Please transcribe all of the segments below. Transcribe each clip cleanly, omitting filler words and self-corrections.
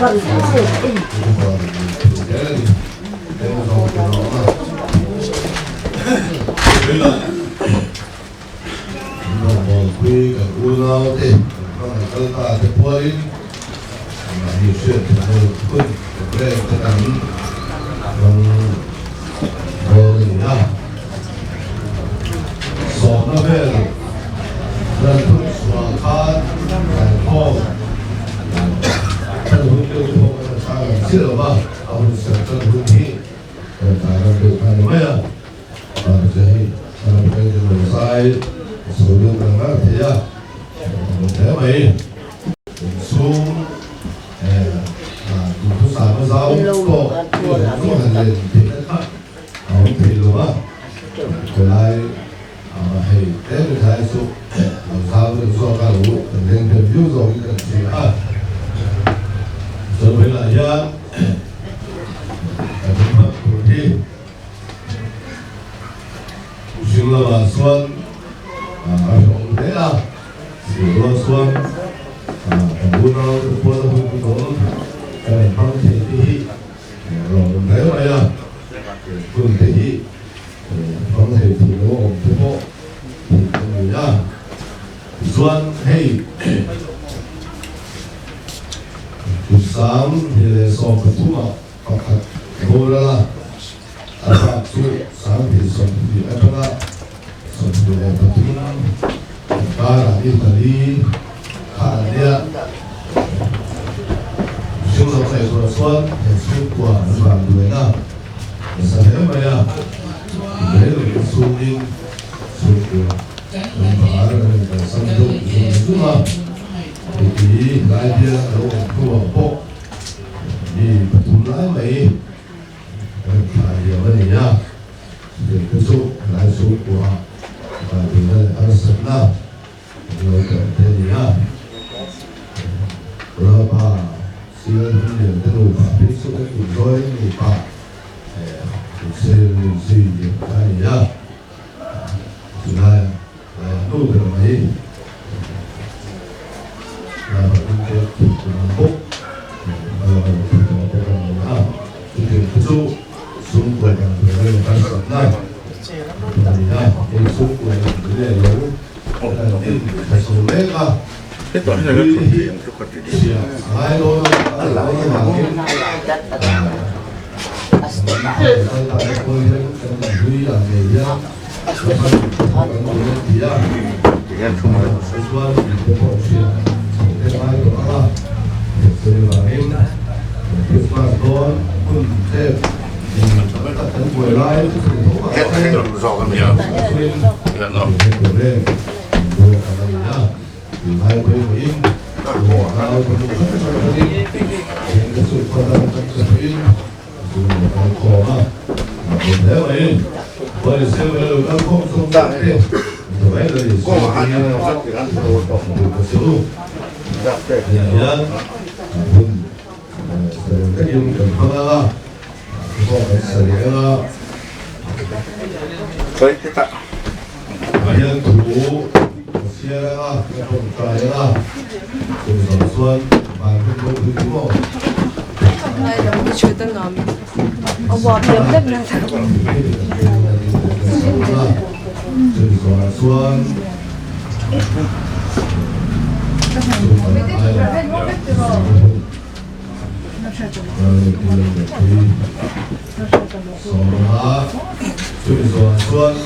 quy cả u nào thì con ta thì quay mà nhiều chuyện thì nó quên để cái đám còn rồi nhá sổ nó về là thuốc xóa khát giải phóng thân hữu tiêu thụ ta là chưa được bao ông sẽ thân hữu thị ta là được thành mấy à và cái cái người sai số lượng càng lớn thì thế mày xuống chúng ta mới giáo cô có hành trình thì cái khác ông thì luôn á rồi lại hay thế thì thay xuống sao được so cả lũ nên thêm view rồi cái gì à rồi bây giờ chúng ta cùng đi chúng là bà Xuân ông thế nào sự lo xuân buôn nó buôn nó không có cái phong thể thì rồi thế vậy à phương thể phong thể thì nó ổn thế bộ thì người nhá xuân hay sáng thì so cái thú mà học hồ là à sáng thì xuân thì ăn ra xuân thì là tập trung ta là Italy Hà Địa chúng ta phải có xuân để xuân của nó vào người nào để sao thế mà à đấy là cái xuân đi xuân của mình phải là sang đông xuân mà thì cái kia đâu có vào bộ đi tụi lái mày phải hiểu cái này nhá để cái xuân lái xuân của và thì nó là sẵn nào rồi cái thế gì nhá rồi bà xưa những điều cái đồ bà biết số cái củ roi người bà thì gì cái gì nhá thì là đâu được mấy là những cái của Nam Bộ thì cái số xuống của cái người ta sẵn này cái số của người này lớn cái số lớn à cái tuổi này nó thuận tiện cho con đi hai đôi ăn lại cái hàng cái chỉ ăn không nói hết cái rõ cái mình là nó hai bên Mỹ của hai bên cái sự quan tâm trong sự in dùng một cổ mà thế vậy bây giờ bây giờ không không đại đi vậy là có mà ăn rất thì ăn đồ tổng được cái số đặc biệt là cái dùng cần phân ra có cái xử lý ra tới cái tạ nhân thủ xe ra cái phần trái ra từ đầu xuân và cái công thứ thứ một này là một chuyện tân ngầm ông bỏ tiền đất này từ đầu xuân xuân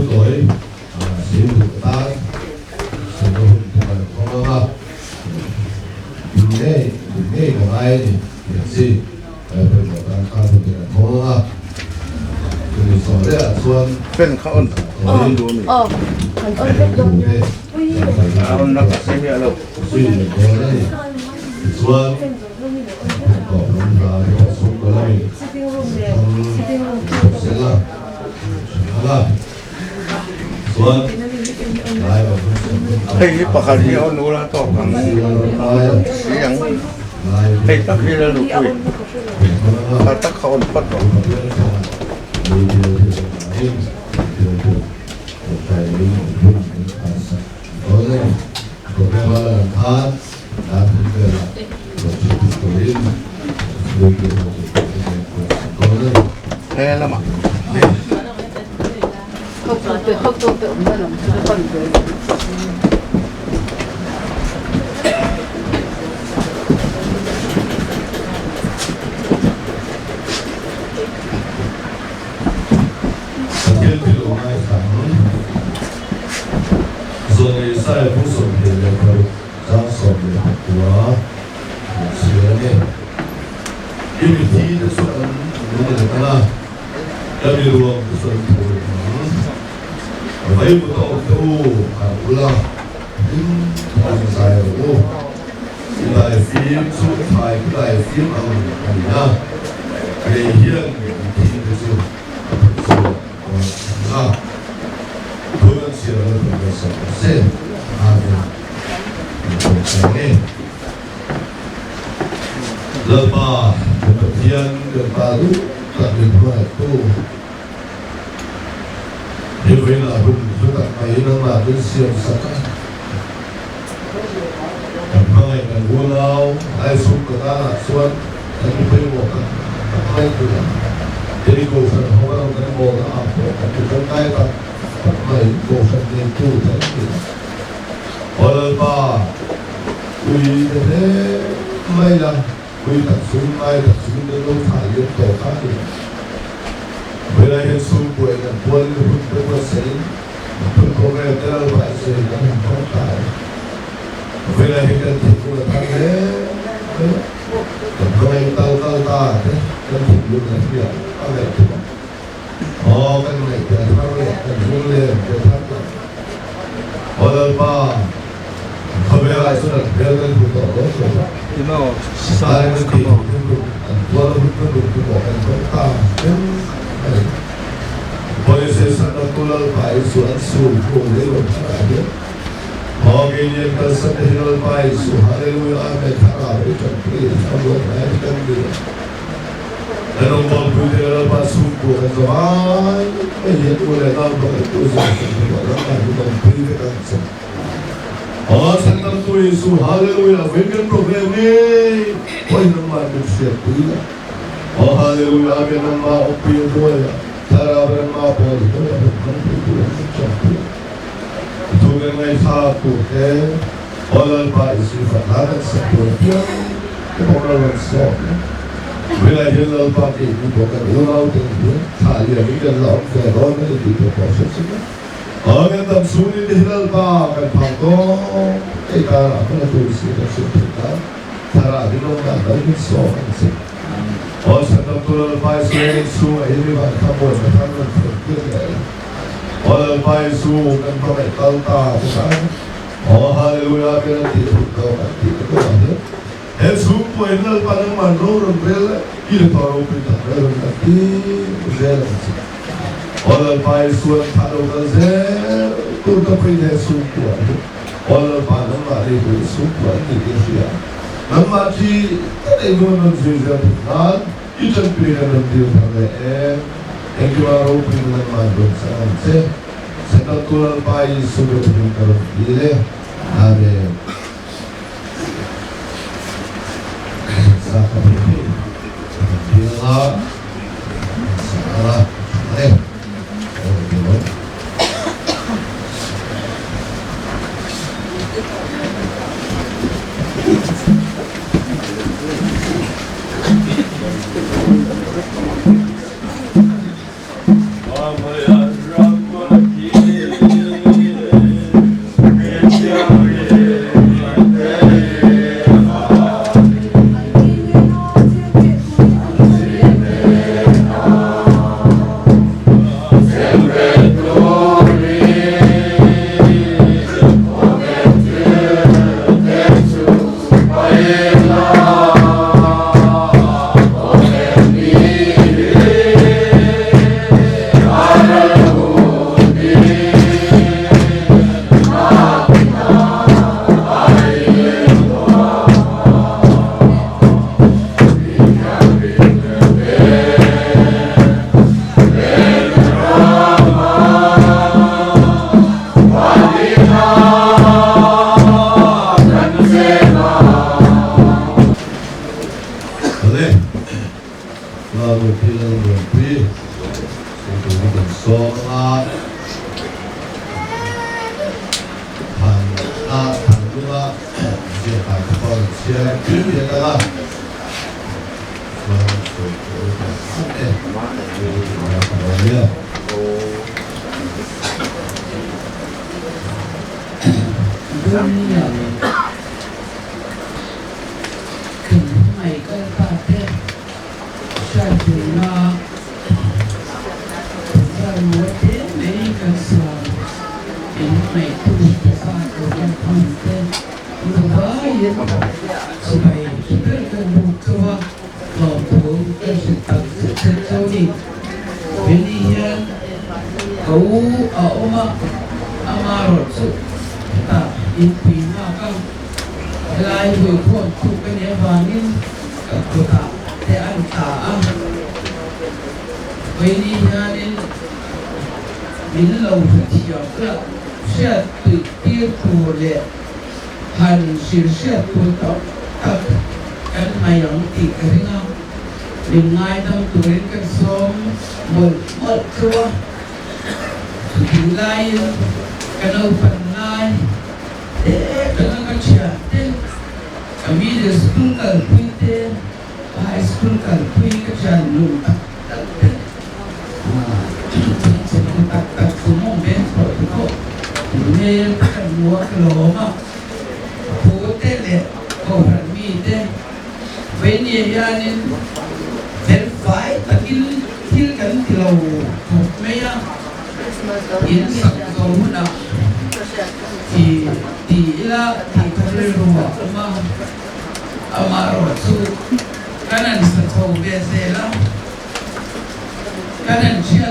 tuổi xíu được ta sử dụng không có nghe của ai thì gì phải có tăng cao được không có từ số đấy là xuân bênเขาơn luôn còn ơn rất đông ơn nó có cái gì đâu suy được có đấy xuân có lắm là có xuống có này sẽ là xuân lại vào hay cái bạc gì họ nuôi là to bằng cái yang hay tắc cái là lục quỷ ta tắc họ bắt đầu có cái Tuhan dan juga Tuhan lama. học tốt tự nhiên là một phần rồi. Thiên Thượng Mai Thắng rồi saiผู้สมเด็จพระเจ้าสมเด็จหัวเสือเนี่ยที่มีที่จะส่วนนู้นเลยนะจะมีรวมส่วนผู้ไว้บุตรตู้อุลาทำสายโอ้ได้ฟิล์มสุดท้ายได้ฟิล์มเอาอันนี้นะเรียนที่จะส่วน그런 시험을 보면서 세 아멘 러바 비안 바로 따뜻한 또 예배나 분수가 이런 말을 시험사가 방에 간 원아우 아이 속거나 수원 아니 배우가 아이들아 그리고 그 허가는 뭐가 앞으로 그 가에다 mai cô phần niệm tu thế ở ba quy thế mai là quy thật xuống mai thật xuống để lâu thải liên tổ khác đi bây giờ hiện xuống quê là quân quân quân sĩ quân cố nghe cái đâu phải sự là mình không phải bây giờ hiện tại thì cũng là thằng thế còn anh tao ta thế cái thì luôn là cái gì tao này thì cái này cái thằng này cái luôn lên cái thằng này ở ba không biết ai số là biết cái vụ đó rồi 이모 ai cái gì qua lúc cái vụ của anh chúng ta bây giờ sản xuất tôi là phải xuống xuống của lấy một cái đấy họ cái gì cái sản xuất là phải xuống hallelujah amen thằng nào để chuẩn bị xong rồi phải cái gì dan orang putih lepas suku kata ay, ini boleh nampak itu sesuatu orang bukan putih kan. Oh, sangat tu Yesus, haleluya, berikan program ni, kau nama manusia pula. Oh, haleluya, amin nama opini tu ya, cara nama apa itu, bukan itu macam tu. Itu dengan satu ke, orang baik sifat lain seperti orang semua. Bây giờ hiện lên ba thì cũng có cái yếu lao tình huống thả liền những cái lỏng về đó mới được được có xuất sắc. Ở cái tầm xuống đi hiện lên ba cái phòng có cái ta là cái tôi sẽ được sự thực đó thả ra đi đâu là tới cái số cái gì. Ở sản phẩm tôi là bài số số ấy đi bạn tham quan và tham quan thực tiễn này. Ở là bài số cái con này tao ta cái cái. Ở hallelujah cái này thì thuộc câu này thì có bạn hết. Jesus pun hendak pada manor bela ia tahu kita bela nanti bela orang pai suan tahu kaze tu tak pergi Jesus pun orang pada mari Jesus pun ini dia nama ji tak ada mana Jesus pun itu pilihan nanti pada engkau pilihan manor sahaja sedang tuan pai sudah pilihan dia amen. Bila salah, 시야 길에다가 ngày cái ta thế sai thì nó ra một thế mấy cái sườn thì mày tu cái sao của cái con thế nó đó yên sự bày cái một cơ lò thủ cái sự tập sự sâu đi bên đi cấu ở mà ama rồi sự ta in pin mà các lai vừa thôi tu cái này vangin các ta để ăn ta bên đi nên mình lâu thì chiều sẽ tự tiêu thụ lệ hành sự sẽ tu tập các cái này ông thì cái nào mình ngay trong tuổi cái sống một chúa thì lai cái đâu phần lai để cái nó cái chuyện thế kami di school kalpite high school kalpi cái chuyện luôn tak semua ben protokol ini kan mua cái lỗ mà phố thế lệ cầu hành mi thế bên này ya nên bên phải là cái cảnh thì lâu mấy á yên sắc cầu nào thì là thì cái rumah mà amaro su kanan sa thau be se la kanan chia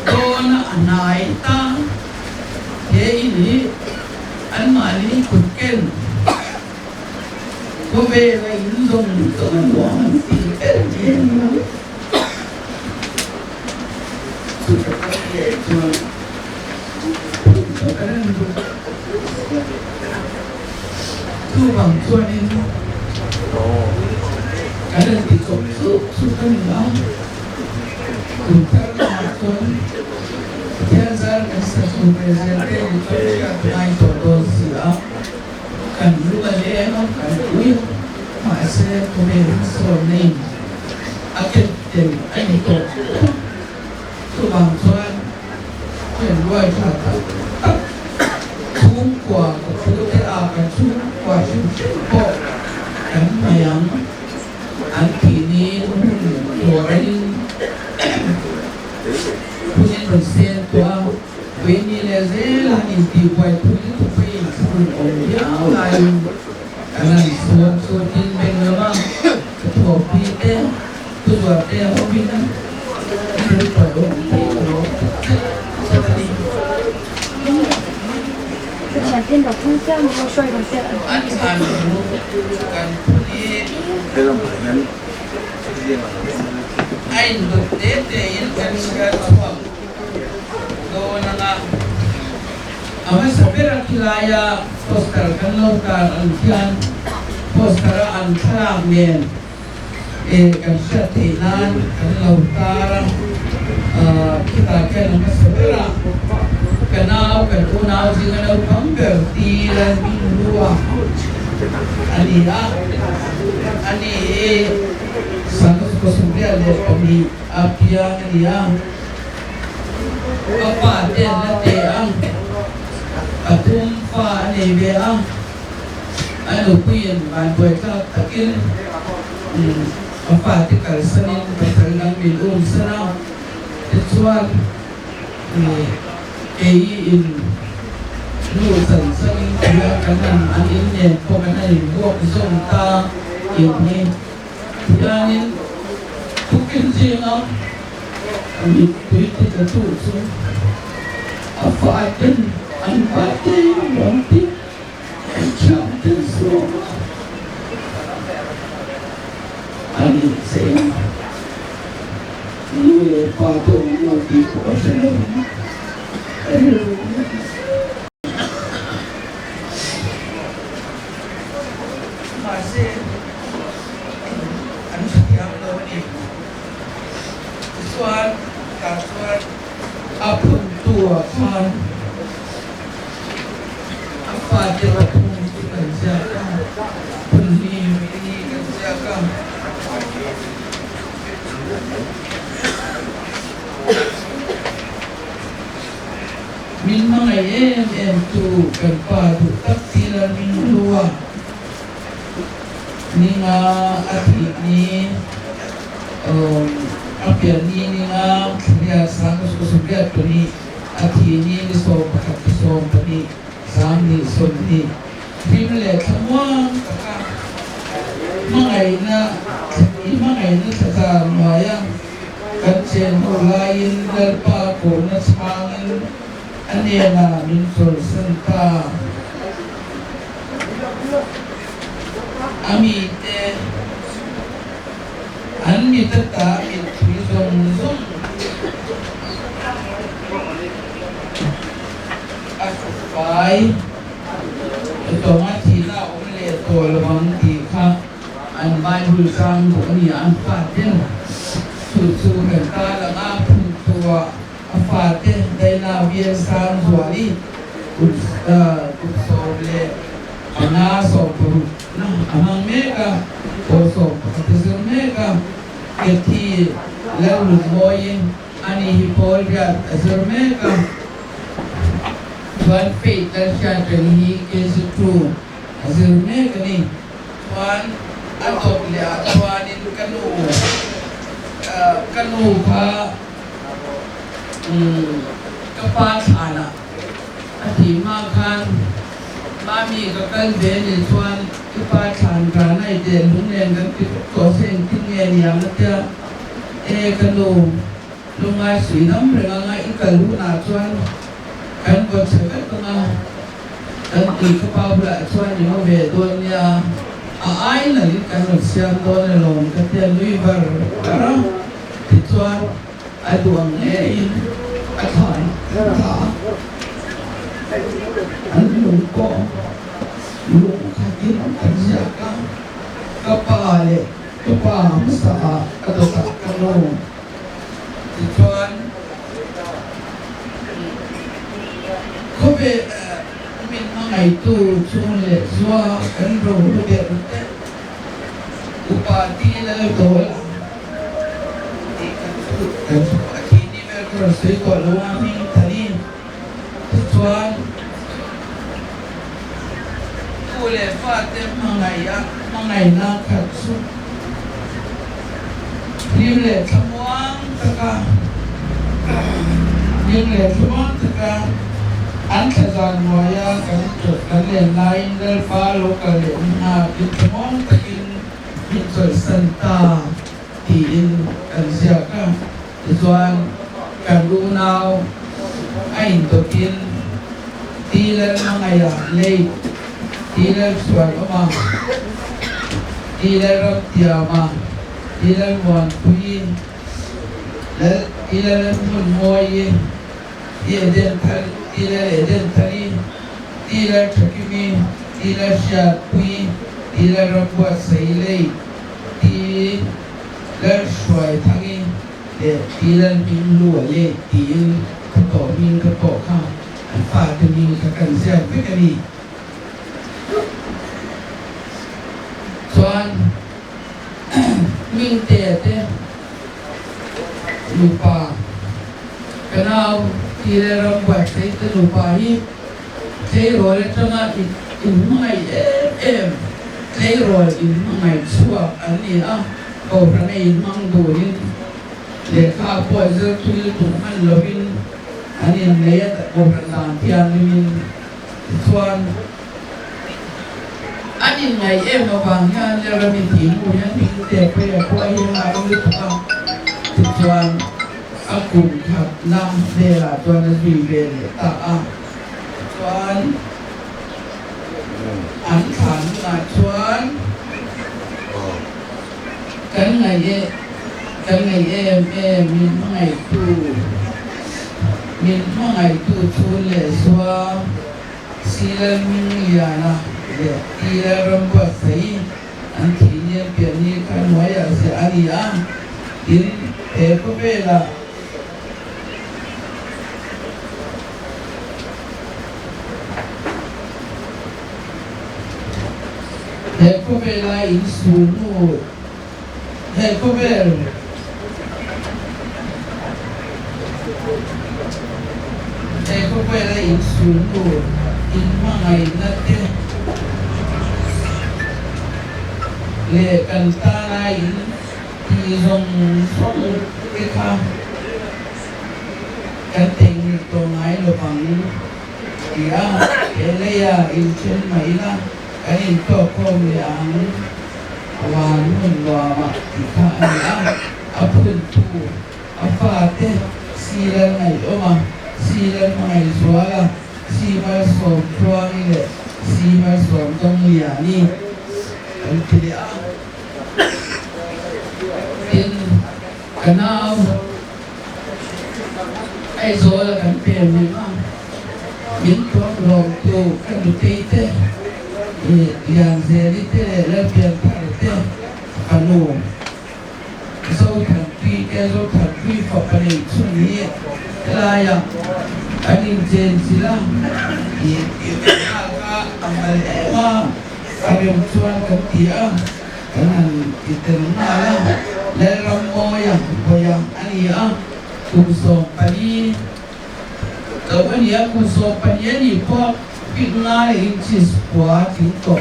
dona anai ta ye ini an mani kuken ko be la indong to wa ti er ye su ka ye tu bằng chuan in cái này thì cũng su cái nữa cùng các bạn tuần theo ra cái sự presente thì các bạn tổ đội sửa cần lúc ấy nó cần quý mà sẽ có thể sửa nên cái tiền anh tổ tu bằng chuan chuyển qua cho chung của phụ thế cái chung của chung bộ cái này anh kỷ niệm của anh punya persen tua ini lezat lah inti buat punya tu pun sebelum yang lain karena suatu memang ketua pite tu buat dia hobi kan itu pada orang seperti前天的风扇没有摔到下来。 ansan kan punya dalam badan ain berdete yang kan segala uang gawa na nga ama sabira kilaya poster kan lokal antian poster an tramen kan syatinan kan lokal kita kan ama sabira kenal kan unau dengan pamber tilan minua ani sangat kosongnya ada kami apiang yang apa dia nanti atum fa ni beang anu puyen bantuan takin apa tikar senin bertandang minum senang kecuali in lu san san dia kanan anin ko kanan buat zong ta ini yani mungkin sih kami itu tertutup apa ada nanti cantik semua ani saya ini patung mau diposong masih anu setiap tahun ini soal kasual apa tua kan apa dia pun kerja beli min mangai em tu kan pa tu tak sila min lua ni nga ati ni apia ni nga kaya sang ko sugat to ni ati ni so pakat so pani sang ni so ni bimle kamwang ka mangai na sa maya kan chen ho lain dal pa ko na sangin anela min sol santa ami te an mi ta mi tui zong zong pai to ma ti na om le to lawang ti kha an bai hu sang ko ni an fa ten su kan ta la nga phun tua a fa te dai na vie sang zuali ut so le ana so pu na amang mega o so te so mega ke ti la lu moi ani hi pol ya so mega tuan faith dan syaitan hi ke situ hasil mega ni tuan atau dia tuan itu kanu ka kepas anak ati makan mami kakal beni tuan kepasan karena ide lungen kan kosen tinggal yang ada kanu lungai sinam rengai ikal luna tuan kan buat sekat tengah dan ikapau berat tuan yang bedonya ai lagi kan siang tuan lom ketia lui bar karena tuan aduang atai anu ko lu kakin kerja kapale masa atau tak kanu tuan kobe min mangai tu chule zwa kan ro be upati la dola kan akini mer ko sei ko luami tani tuan kule fate mangai na katsu nimle thamwang taka an khazan moya kan tu kan le lain del pa lokal le na bitmon takin bitol santa ti in kan siaka tuan kan lunau ain tokin tilan mangaya le tilan swagama tilan raptiama tilan mon kuin le tilan mun moye eden thal ila eden thali ila thakimi ila syapui ila rabwa sailai ila shwai thangi ila minlu le til to min ka to kha fa te min ka kan sia pikani chuan min te lupa kanau tira rambat sai ta lupa hi sai role tanga in mai sai role in mai suwa ani ko rana in mang do in le kha po ze tu tu man lovin ani ne ya ko rana tian min chuan ani ngai no bang ya le ra min ti mu ya ni te pe ko ai ma ri ta chuan aku khap nam dela chuan ri ve ta chuan an khan na chuan kan ngai min ngai tu chu le swa sila min ya na le ira romba sai an thinya pe ni kan waya se aria in ko bela Hekobela in sunu Hekobel pwede insulto in mga natin le kantana in izong song ika kanting ito ngay lupang iya elaya inchen maila kanin to kom yang awan hunwa ika ila apun tu apate silan ngay oma silan ngay suala simal som tuang ile simal som tong liani ang pilihan in kanal ay zola kan pemima min tuang long tu kan lutite yang zerite lepian parte kanu so kan pi kezo kan pi papani suni laya aning jen sila ka amal ema kami tuan ketia dengan kita malam dalam moyang ania kusong pani kapan ya kusong pani ni po pitna inches po tito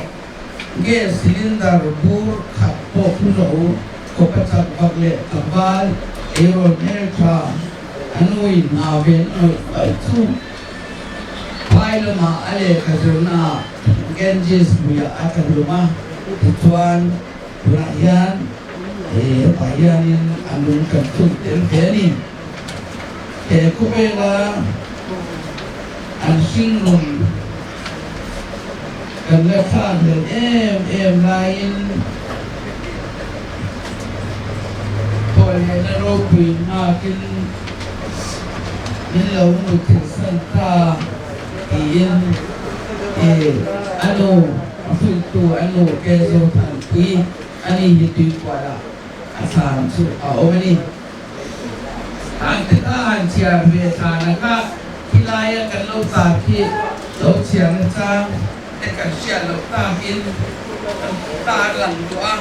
gas silinder bur kapo kuno ko patak bagle kabal aero nerta anui naven tu Pailo ma ale kazuna Ganges buya akan rumah tuan rakyat bayanin andung kantung terjadi kubela ansingum karena kader lain boleh narobi makin nilaw nutin santa iyan ano keso tanpi ani hito'y wala asahan so omani ang titahan siya betana ka hilaya kan lo taki lo siya na sa kan siya lo takin talang doa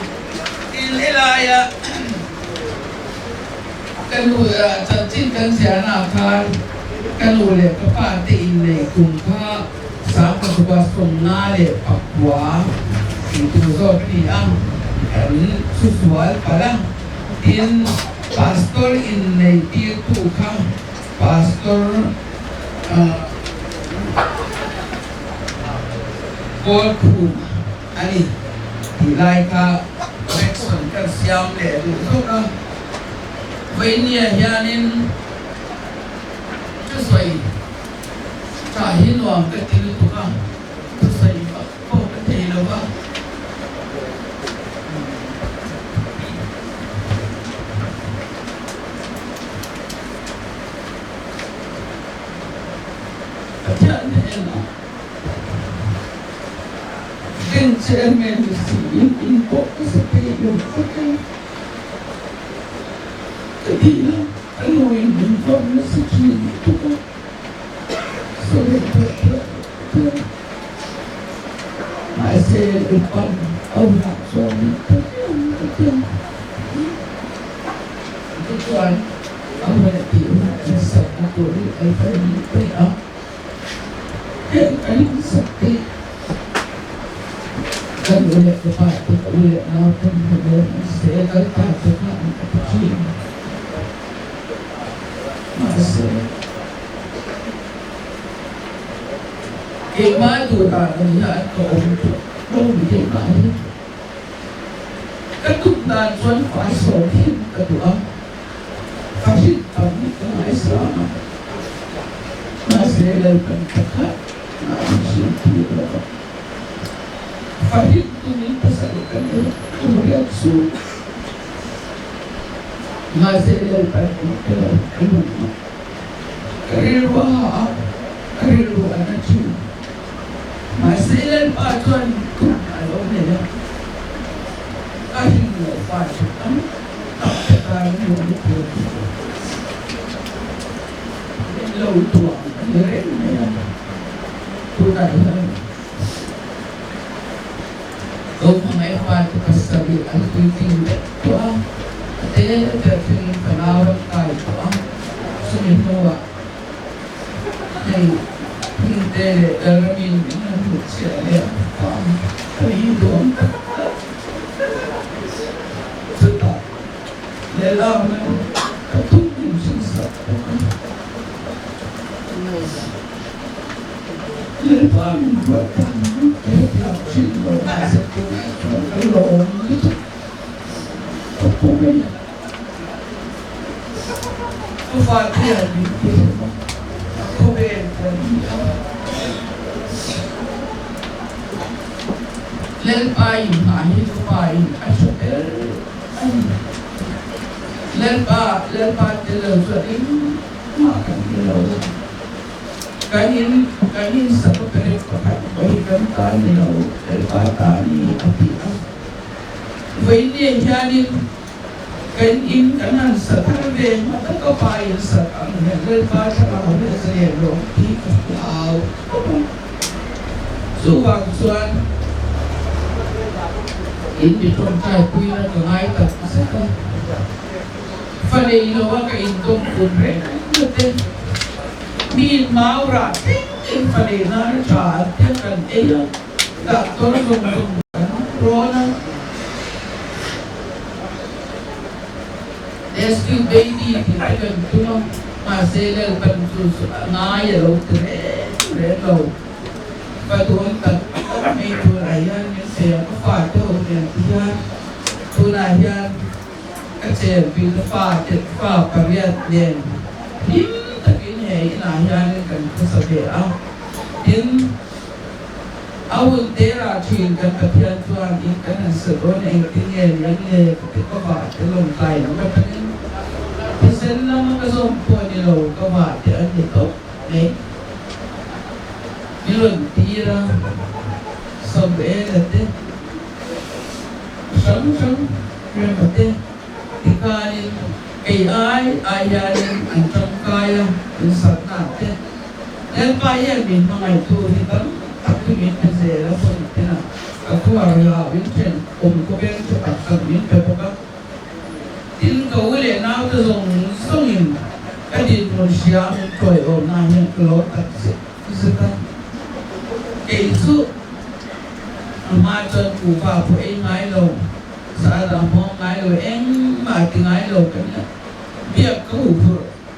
hilaya kan lo cacin kan siya na kan kalule kapate inay kumpa sa pagkabasong nale pakwa itu so ang susual parang in pastor inay itu ka pastor Paul ani hilay ka Rexon kan siyam le so ka vainia yanin Soi, cahin wang kecil itu kan, soi apa kecil apa? Jangan enak. Kencermen sih, info seperti itu. Ketiga. Ano yung informasi itu kan masih depan orang suami tujuan awal tiada kisah aku di PA yang kali sakti kan boleh cepat boleh nonton boleh saya kali tak cepat kecil Kema tu tak ada kau boleh main. Keturunan Tuan Fasohin kedua, Fasid kami kena Islam. Masih lakukan dekat, masih tidak. Fasid tu ni pasalkan kemudian su. Masih lakukan dekat. Keriwa anak cu. Masih patuan tu kalau ni ya. Ahin mo patuan. Tak tahu ni tu. Lalu tuan, ni ya. Tu dah. Kau mengai patu kasabi aku tinggal tuan. Ada terpilih penawar kau tuan. Semua. Hey. Hindi, alamin niya na siya niya. Kaidong. Sata. Lalaman. Katulong siya sa Lalaman. Batang. Kaya siya nasa ko. Along ito. Kapumay. Kufatihan dito. Lên bay hãy bay lên ba từ lâu rồi đến mà cái lâu cái in sắp cái có phải bởi cái lâu lên ba cái đi với niềm gia đình cái in cái năng sợ thay về mà tất có bài sợ ăn lên ba cho nó không được sẽ liền rồi thì vào số vàng xuân in di trong trai quy là cái ngay tập sẽ có phần này nó cái in công cuốn rẻ nó tên min máu ra in phần này nó trả tiền cần ấy đặt tôi nó dùng rồi nó rescue baby thì phải cần chúng nó mà sẽ là cần ngay ở đâu thế đâu và tôi cần mấy tôi này những xe có phải tôi tiền thứ hai tôi này nha các xe vì nó pha cả việc đèn thì tất cái này là nha nên cần có sự để ao nhưng ao tế là chuyện cần tập hiện toàn những cái này sự đó này cái nghề những nghề cái có phải cái lồng tay nó cái thì sen nó cái giống thôi đi đâu có phải thì anh thì tốt đấy luận tí ra xong bé là thế sống rồi mà thế thì cái này ai gia đình anh trong cái anh sẵn nào thế nên bây giờ mình ngày tu thì tấm tập cái mình cái gì đó thôi thế nào aku harus biến chuyển có biết cho các cần biến về các tin cầu lệ nào tôi dùng xong hình cái gì một xíu một tuổi ổn nào những lối tập sự ta cái số mà cho cụ bà của anh ngay lâu xã làm mong ngay lâu em mà tiếng ngay lâu cái này việc có hủ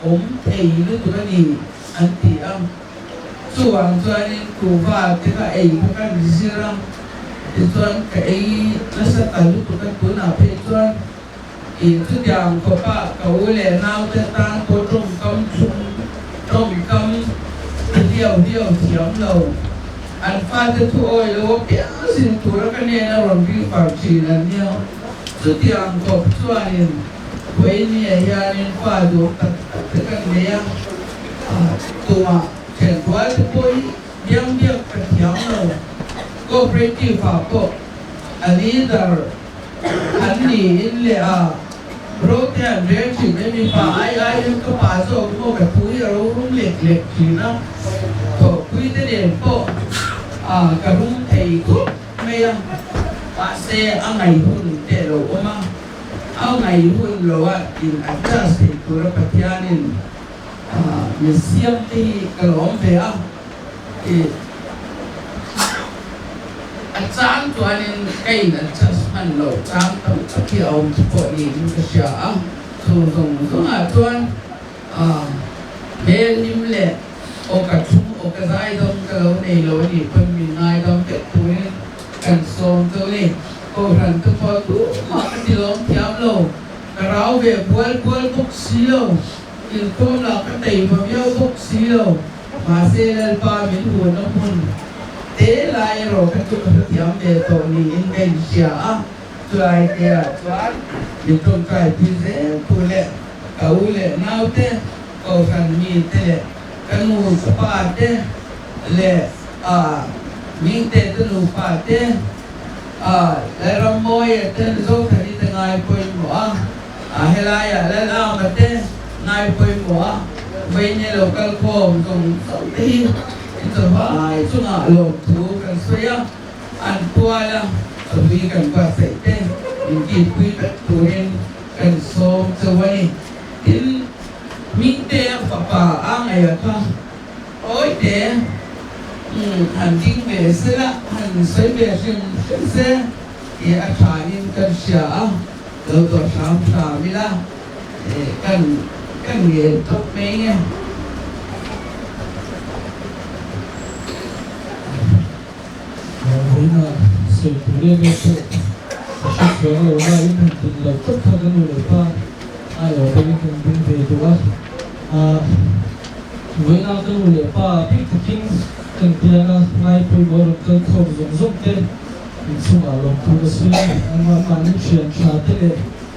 ốm thầy nó tụi nó đi ăn thì ăn số hàng cho anh cụ bà cái cái ấy cái gì ra thì cho anh cái nó sẽ tạo lúc tụi nó tụi nào phải cho anh thì thứ dạng của bà cầu lệ nào để ta có trong công điều thiếu lâu anh pha từ thu ôi lúa bé xin thu nó cái này nó làm cái bảo trì là nhiều thứ dạng của cho anh với nhà gia đình pha đủ tất cái này tụi mà chuyển qua từ cuối biếng cái thiếu lâu cooperative pha có leader anh đi lệ rồi anh react chỉ để mình pha ai cái pha số có cái cuối rồi lệch chỉ nó quý thế này có cái đúng thầy thuốc mấy bạn xe ăn ngày hơn để đồ mà ăn ngày hơn rồi thì anh ta sẽ cứ là cái gì nên mình xem thì cái lỏng về thì anh chán cho anh cái anh chán ăn lẩu chán tao chắc khi ông có gì cái gì dùng cho anh bé lim lệ cái chung cái giải đông cái lâu này lâu này phân mình ai đông cái tuổi cần sống tôi này cô rằng tôi phải tu mà cái lâu thiam lâu cái rau về quên bốc xí lâu thì tôi là cái tay mà béo bốc xí lâu mà xe lên ba miếng buồn nó buồn thế lại rồi cái chỗ cái thiam về tôi này Indonesia tôi ai kia tôi mình trông cái gì thế tôi lệ cậu lệ nào thế cô rằng mi thế cái mù pa thế lệ mình thế tôi nụ pa thế lệ ram môi thế dâu thầy đi ngay quên bỏ hay là lệ lao mà thế ngay quên bỏ vậy như là cái khom dùng sầu ti rồi phải xuống ngã lột thú cần xoay ăn qua là vì cần qua phải thế mình kịp quy tắc tụi cần xôm cho vậy tin mình thế papa ang ay ka oi te hành kinh về sẽ là hành xây về sinh sẽ ở trại in cần xả đầu tổ sáu xả đi là cần nghề tốt mấy nghe với là sự chủ đề về sự sự ở ngoài những hành trình lập tất cả các người qua ai ở bên bên về tụi với là các người qua biết thực hiện cần tiền là ngay từ đầu cần thầu dùng dụng tiền xung ở lòng thu cái anh mà những chuyện trả tiền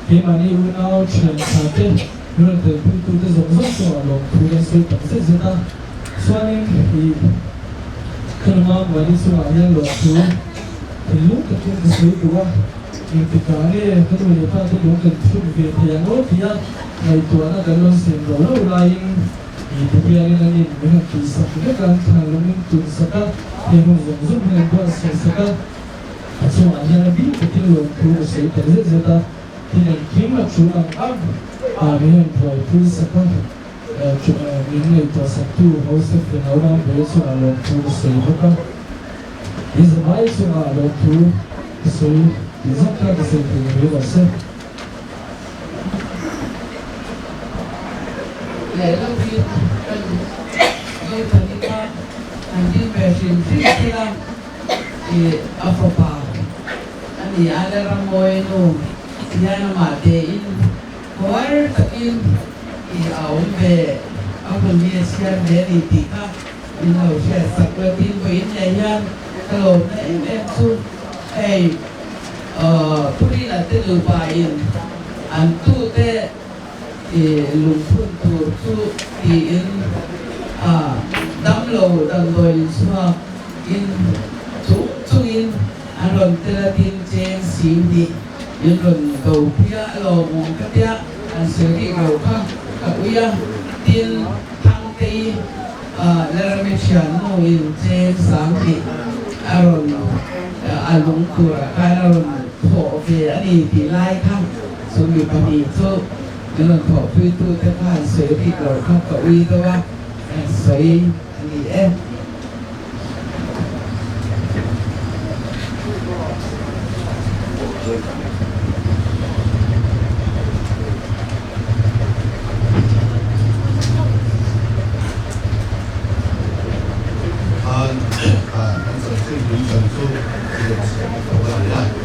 khi mà đi uống nào chuyện trả tiền rồi từ bên tu cái dùng dụng xung ở lòng thu cái sự tổng sẽ diễn ra cho nên thì khi mà đi xung ở những lòng thu thì lúc cái chuyện cái sự của thì cái này cái đồ này phải đúng cần chung về thì anh nói thì ngày tuổi nó cần luôn xem rồi lâu lại thì bây giờ nên nhìn mình thì sắp cáiการทางลงนึงตุนสักที่มันdùngให้ตัวสักส่วนอันนี้บีที่ลงทุนใช้แต่เรื่องจะที่นั่นคิดว่าช่วงมีเงินพอทุนสักช่วงมีเงินตัวสักตัวเขาสักเป็นเอาน้ำไปส่วนลงทุนใช้พวกนี่สมัยส่วนลงทุนใช้ที่สักการใช้เป็นเรื่องสักđể nó đi như thời đi qua hành đi về trình thì là thì ở phòng bảo anh thì ai ra ngồi nụ thì ai mà để in có in thì ở về ở phần bia xem để đi tí cả in đầu sẽ sắp qua tin với in này nha hello em su hey tôi đi là tên lừa bài in anh tu te lùng phun tu tu in đâm lầu đâm đồi xua in tu in anh làm tên tin trên sim đi in làm đầu phía lầu mong cái phía anh xử lý đầu khác các uya tin thang tây là mình chọn nó in trên sáng đi anh làm lùng cua cái làm thổ về anh đi thì lai khác số người bạn đi thôi nên là thọ phi tu theo hành xử thì rồi không có uy đâu á xử thì em anh sản xuất những sản xuất thì sẽ có vấn đề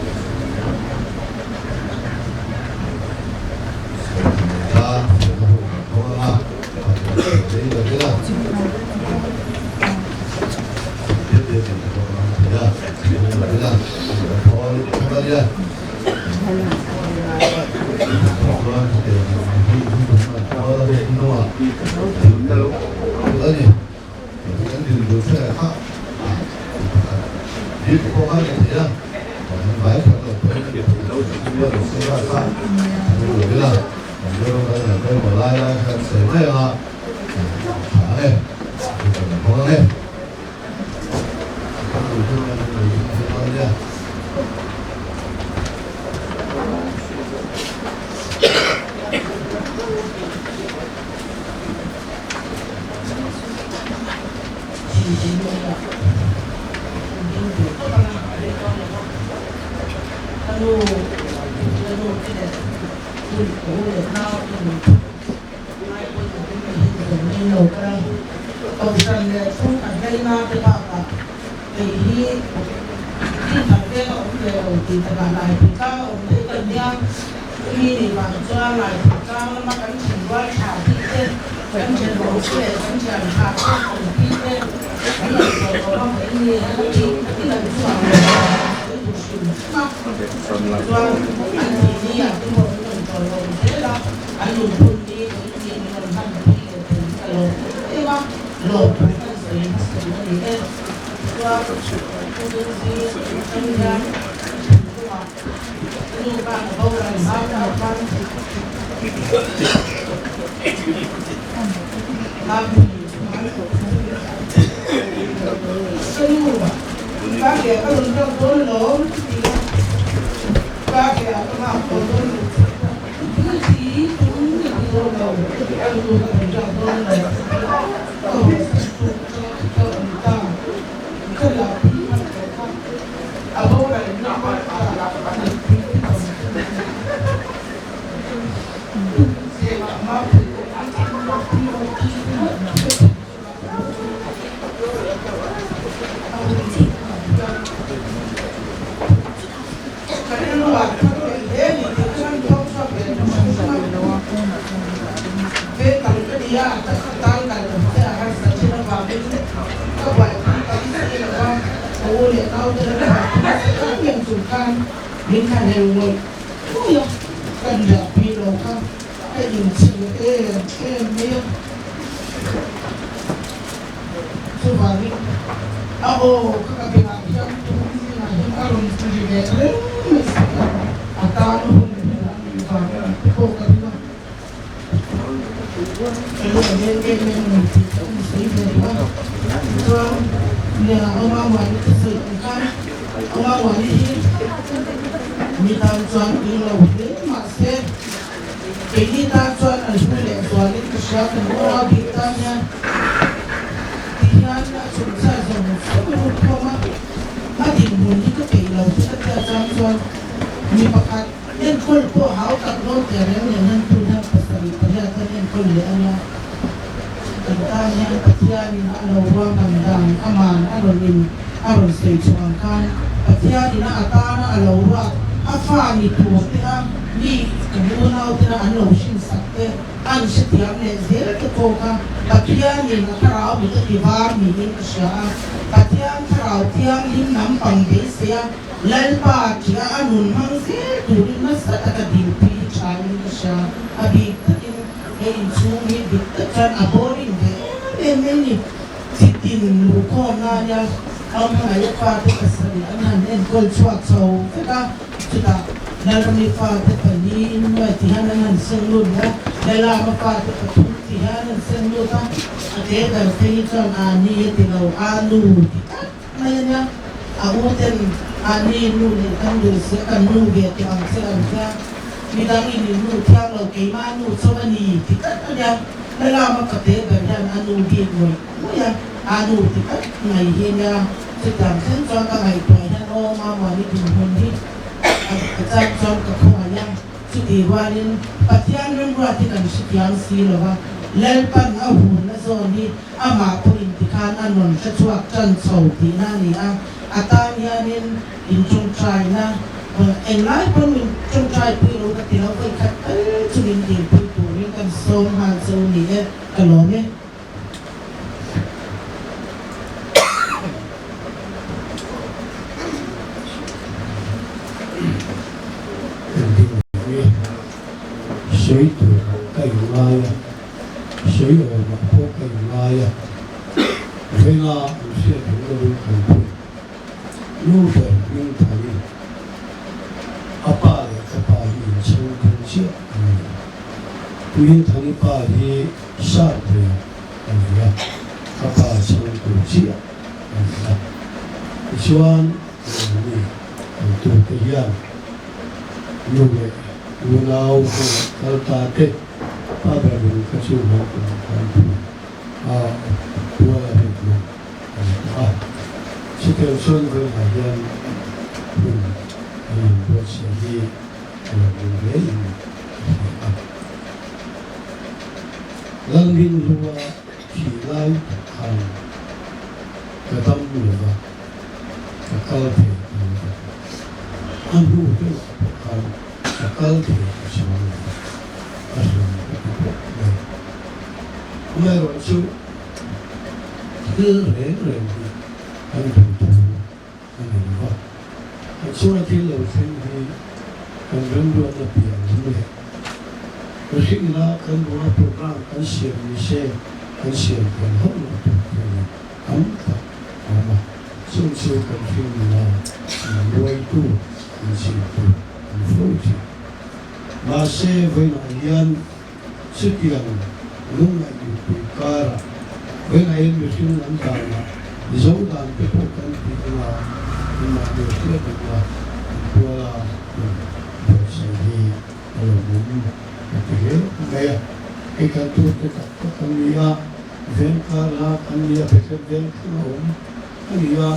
อันนี้ว่า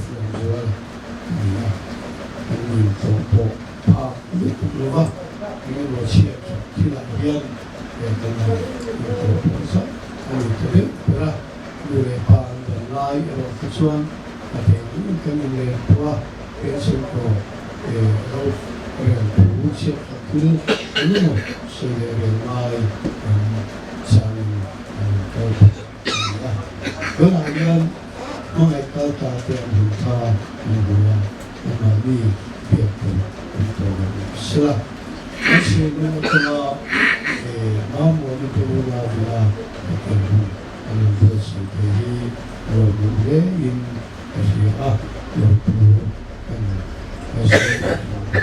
F เลยนะอันนี้ตัวโปะภาพนี่ถูกหรือว่าไม่รู้เชื่อที่ละเอียดเป็นตัวโปะซะอันนี้จะเป็นเวลาดูแลภาพในไลน์เราคิดว่าอาจจะมีการดูแลตัวเป็นสิ่งที่เราผู้เชี่ยวชาญคือรู้หมดสิ่งที่เราไม่ใช่ก็เวลาเรียนเมื่อเขาจะเรียนรู้ทางรู้ว่ามันมีเพียงตัวสละไม่ใช่เรื่องที่ว่าน้ำมันเป็นเวลาเวลาเป็นอันนี้สิ่งที่เราดูแลอินที่เราผู้กัน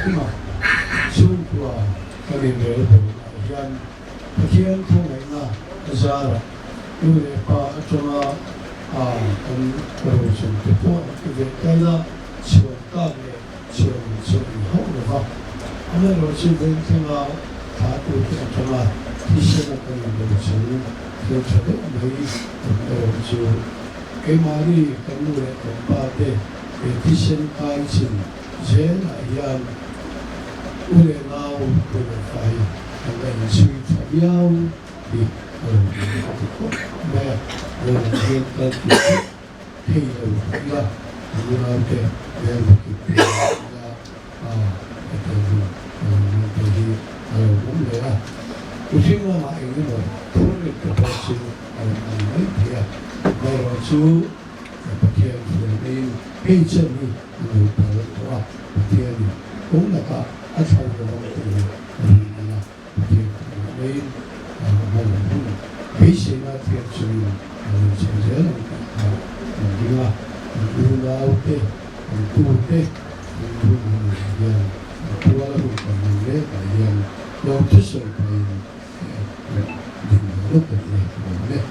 ที่มาช่วยตัวกันเองยันเขียนทุ่งไหนนะจาระดูแลป่าจนว่าอันเราช่วยตัวที่เด็กเราช่วยกันเลยช่วยเขาเลยว่าอันนั้นเราช่วยเด็กที่เราถ้าตัวที่จนว่าที่เชื่อกันเราช่วยเด็กช่วยไม่เราช่วยเกี่ยมารีกันดูแลกันป่าเด็กที่เชื่อกันจริงเจ้ายันอุเลนาอุเลไฟอันนั้นช่วยทำยาวดีแม่เราเรียนกันที่เราละเราเด็กเรียนกิจละแต่ดูแต่ดีผมเลยอุทิศว่ามาเองนี่หมดทุกเรื่องจะเป็นสิ่งไม่เพียงเราชูประเทศนี้ให้เชื่อมีเราเปิดว่าประเทศนี้ผมนะครับอาจารย์เราเป็นนะประเทศนี้มันไม่ใช่ว่าเทียบชีวิตเราเชื่อเรื่องดีว่าดูเราเต้ดูเต้ดูอย่างตัวเราเป็นคนเล็กอย่างเราที่สุดเป็นดึงลูกเป็นเล็ก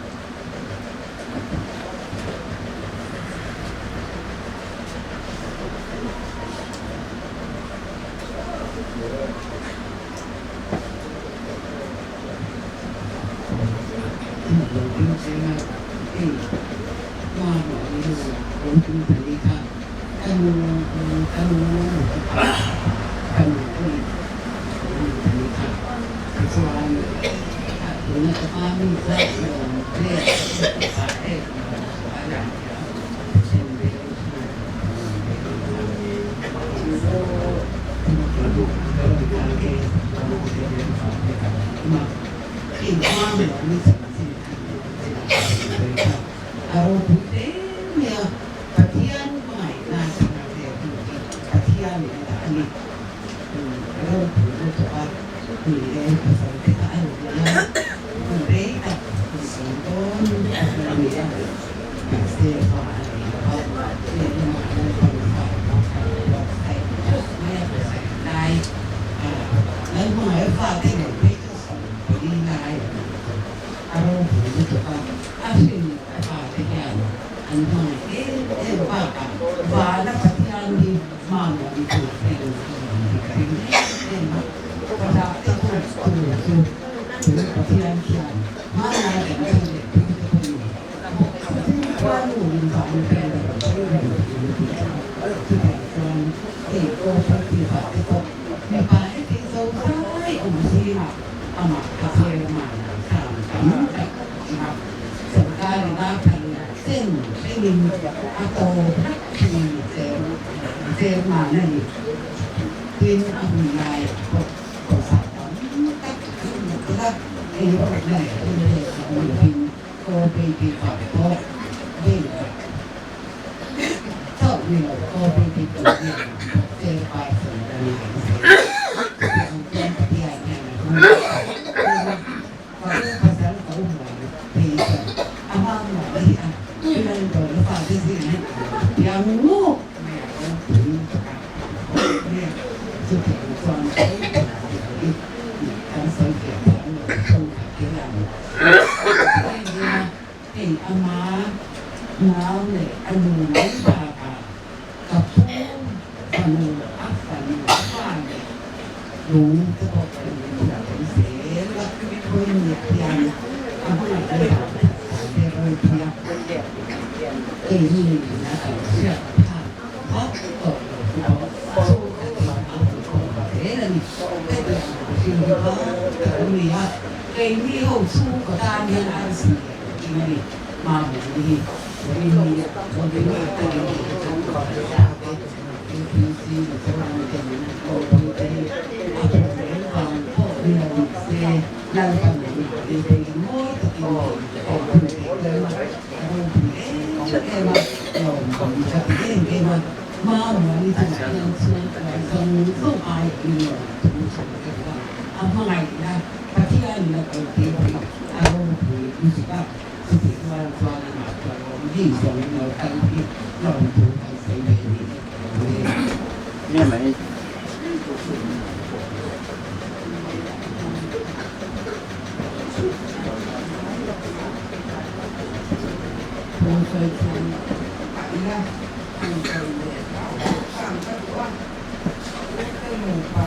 thì là ở xe thang hot ở số thế là đây làสิ่งที่เขาแต่มีฮะเองที่เขาสู้กับการเงินอะไรสิ่งที่มาหมดนี่วันนี้วันนี้ว่าแต่เราจะต่อไปได้ที่ที่จะมาเป็นโอ้ยเป็นอาจจะเป็นความพ่อเรียนเสียนั่นก็ไม่ได้เป็นมอตที่โอ้ยเลยมาโอ้ยเอ็มเราคนจะเป็นเอ็มมาวันนี้จะมาเรียนสู้ส่งส่งไปอีกเมื่อไงนะปฏิญาณเราเป็นที่อารมณ์ที่รู้สึกว่าสุดที่ว่าเรายิ่งส่งเราตั้งที่เราถูกใส่ในนี้เนี่ยไหมผมเคยทำอะไรนะผมเคยเรียนเราทำก็ว่าได้หมู่ป่า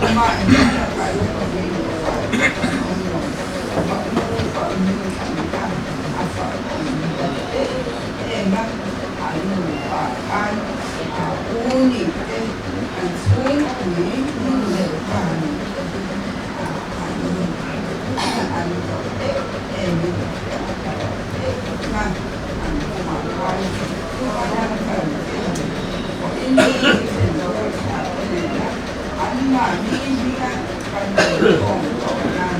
Hãy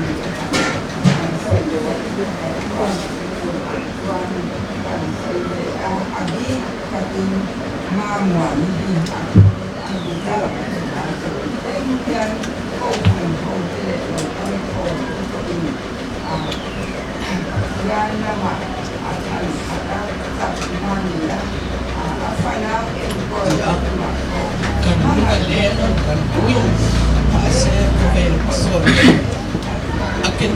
subscribe cho kênh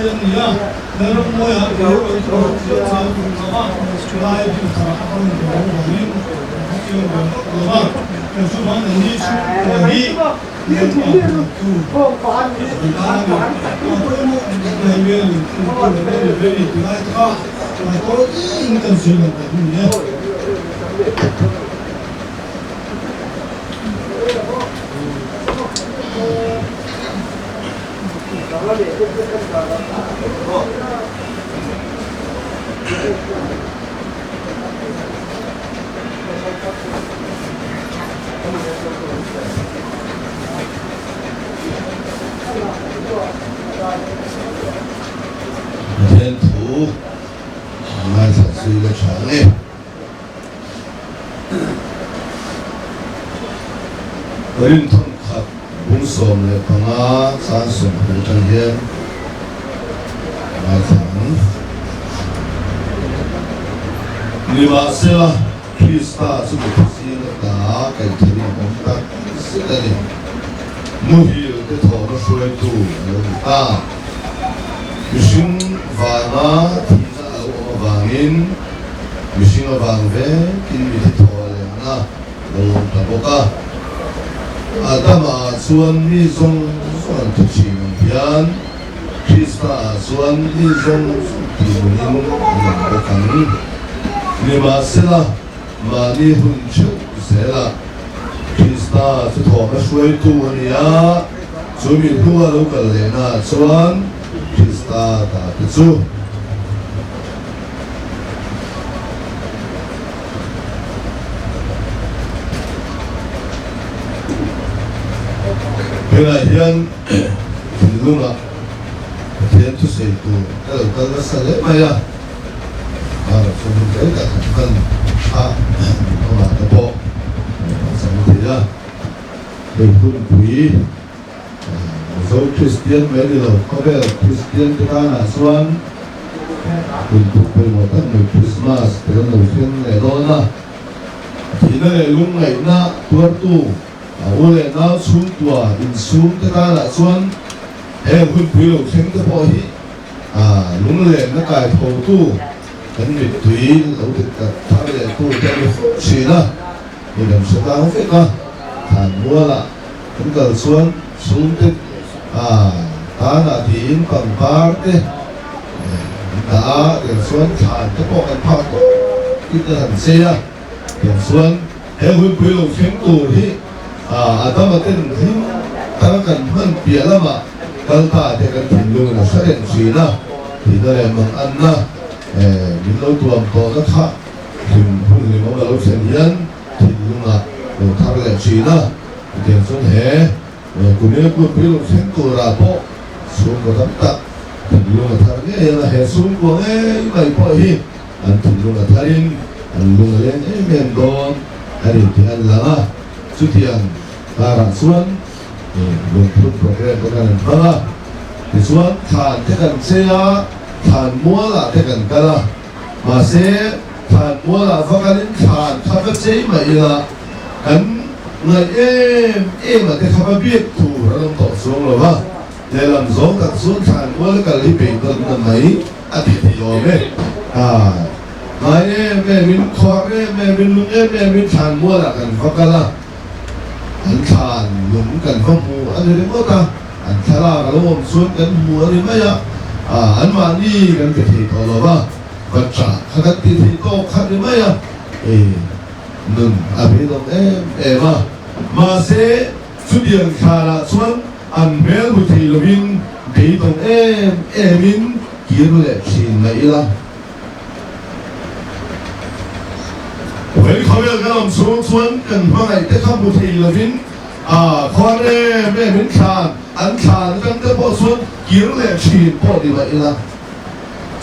Ghiền Mì Gõ để không bỏ lỡ những video hấp dẫn. Lai bin Karakon Bawin Hakim Bawin yang cuma ini lagi yang tu thiên thủ mai sản suy là sáng em Rin thông khắc bung sôm lệ phang á sáng sôm hữu chân hiên mai tháng Người bà sẽ là Krista sẽ được thực hiện là cái thế này ông ta sẽ là gì Mù hiểu cái thọ nó xuôi tu người ta Mishing vana thina au vangin Mishing vang ve kin mi thithol na lo ta boka Adama suan ni zong suan tu chi pian Krista suan ni zong ti munin na bokan ni ma sela ma ni hun chu sela Krista tu tho ka shuai tu ania chu mi hua lo ka le na chuan Krista ta chu Hela hian lunga hian tu sei tu ta sa le maya ara so ni ka kan ma ta bo sa ni ya de hun bui so Christian very low cover Christian ta na swan kun tu pe mo ta no Christmas pero no fian le do na thì nó lại lung ngày na tuột tu ô lệ na xuống tua in xuống ta là xuân em hun quý lộc sinh ta bỏ hi lung lệ nó cài thầu tu cái miệt thủy lâu thực tập tháo lệ tu cho nó xì na thì làm sao ta không biết na thản mua là cũng cần xuân xuống tích ta là thì in bằng ba đấy đã để xuân thản cái bộ ăn phao tổ cái thần xeอย่างส่วนเฮ้ยคุณคุยลงเชียงตูที่อาตมาเต้นที่ตั้งกันมันเปลี่ยนแล้วมาตั้งตาเด็กกันถึงลุงนะเสด็จสีนะที่นั่นแหละมันอันนะมีเราตัวตัวก็ท่าถึงพุ่งเลยมันเราเสียนยันถึงลุงอ่ะเราท่าเด็กสีนะอย่างส่วนเฮ้คุณเนี่ยคุณคุยลงเชียงตูราโปสูงกว่าตั้งตาถึงลุงอ่ะท่าเนี่ยยังเฮ้สูงกว่าไม่พอที่อันถึงลุงอ่ะท่ายังลุงเลี้ยงเมียนโดนอะไรที่อันละสุดที่อันการส่วนลุงพูดโปรแกรมประกันพละที่ส่วนฐานที่กันเสียฐานมัวละที่กันกันละมาเสียฐานมัวละฟังกันฐานข้าพเจ้าไม่ละกันเงินมาที่ข้าพเจ้าถูกเราต้องต่อสู้หรอวะในลำสองกับส่วนฐานมัวละกันรีบไปกันทำไมอาทิตย์ยอมไหมมาแม่วินคอแม่วินลุงแม่วินทานมัวละกันฟังกันละอันทานหลุมกันฟังมูอันนี้เรื่องอะไรอันทารากันลมส่วนกันมัวนี่ไม่อะอันมานี่กันไปที่ตัวเราบ้าก็จ่าขัดที่โตขัดนี่ไม่อะนุ่นอภิตรงมาเสสุดยังทาราส่วนอันเบลบุตรีลวินที่ตรงมินกี่รู้เลยชินไม่ละเฮ้ยเขาเรียกกันส่วนกันว่าไงแต่ข้าบุตรีละวินคอนแม่วินชานอันชานกันแต่พอส่วนกี่รู้เลยชีนพอดีไว้ละ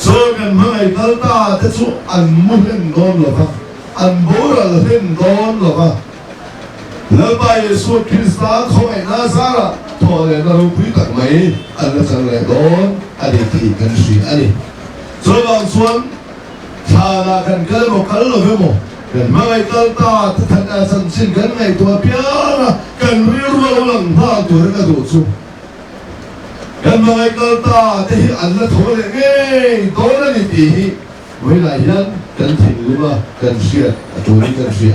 ส่วนกันว่าไงตั้งตาแต่ส่วนอันมุเห็นโดนหรอปะอันโบราณเห็นโดนหรอปะแล้วไปส่วนคริสต์เขาไอ้นาซาระทอเลยนะเราคุยกันไหมอันนั้นจะเลยโดนอันนี้ที่กันชีอันนี้ส่วนบางส่วนชาลากันก็เลยบอกกันเลยไม่หมดกันไม่ตั้งตาท่านอาสันสินกันไม่ตัวเพียงกันเรียกว่าหลังผ้าตัวเรื่องดูสู้กันไม่ตั้งตาที่อันนั้นทำอะไรตัวนั้นดี เวลายันกันถิ่นหรือว่ากันเสียตัวนี้กันเสีย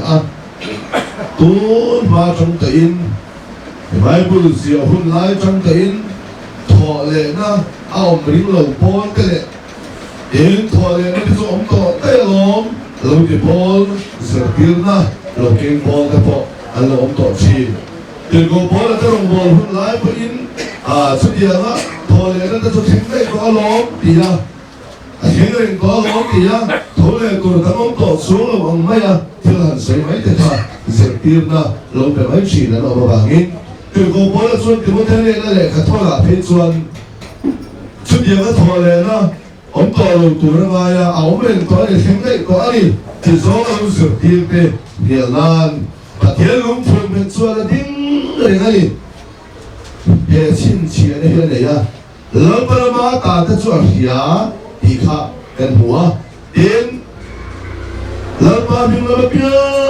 ตัวมาจังเตินไม่พูดเสียหุ่นไล่จังเตินถอดเลยนะเอามริ้งเราปอนกันเลยเอ็นถอดเลยนะที่สมต่อเตะล้อมเราจะบอลเสียกิลนะเราเก่งบอลแต่พออันเราต่อชีถึงก็บอลแล้วจะลงบอลหุ่นไล่ไปอินสุดยอดนะถอดเลยนะแต่จะทิ้งได้ก็ล้อมดีนะทิ้งเลยก็ล้อมดีนะถอดเลยก็ทั้งต่อสู้เราบังไม่อะที่เราใส่ไม่ได้ค่ะเสียกิลนะเราเป็นไม่ชีนะเราบังอินถึงก็บอลแล้วส่วนที่มันเท่านี้นั่นแหละเขาถอดละเพชรส่วนชุดเดียวก็ถอดเลยนะผมต่อลงตัวนั่นไงอะเอาไม่ได้ตัวนี้ทิ้งได้ตัวนี้ที่สองเราเสียกิลไปเดียวนั้นแต่เที่ยวลงทุนเป็นส่วนละดิ้งอะไรนั่นนี่เฮ้ชินเชียร์เนี่ยเนี่ย เราปรมาตาจะช่วยยาดีค่ะเป็นหัวเอ็นเรามาบินเราเพีย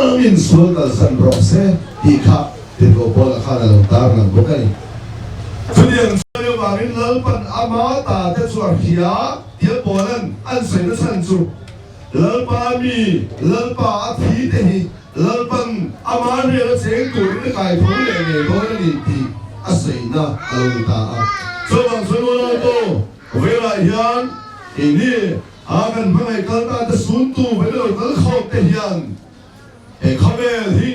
งอินส่วนนั้นสันรอกเสดีค่ะที่เราพอละข้าเราตามนั่งก็ได้ส่วนอย่างส่วนอย่างว่านี่เราปรมาตาจะช่วยยาเดี๋ยวพอนั้นอันเสร็จแล้วสันสุเราปามีเราปาอาทิตย์นี้เราปันอามาเนี่ยเราเสียงตัวนี่กายท้องเลยเนี่ยก็ได้ดีอาศัยนะเราตาส่วนส่วนเราโตเวลายันอีนี่อากันพังไอ้กันตาจะสูญตัวไปแล้วก็เข้าเตียนเฮ้เขาเวลี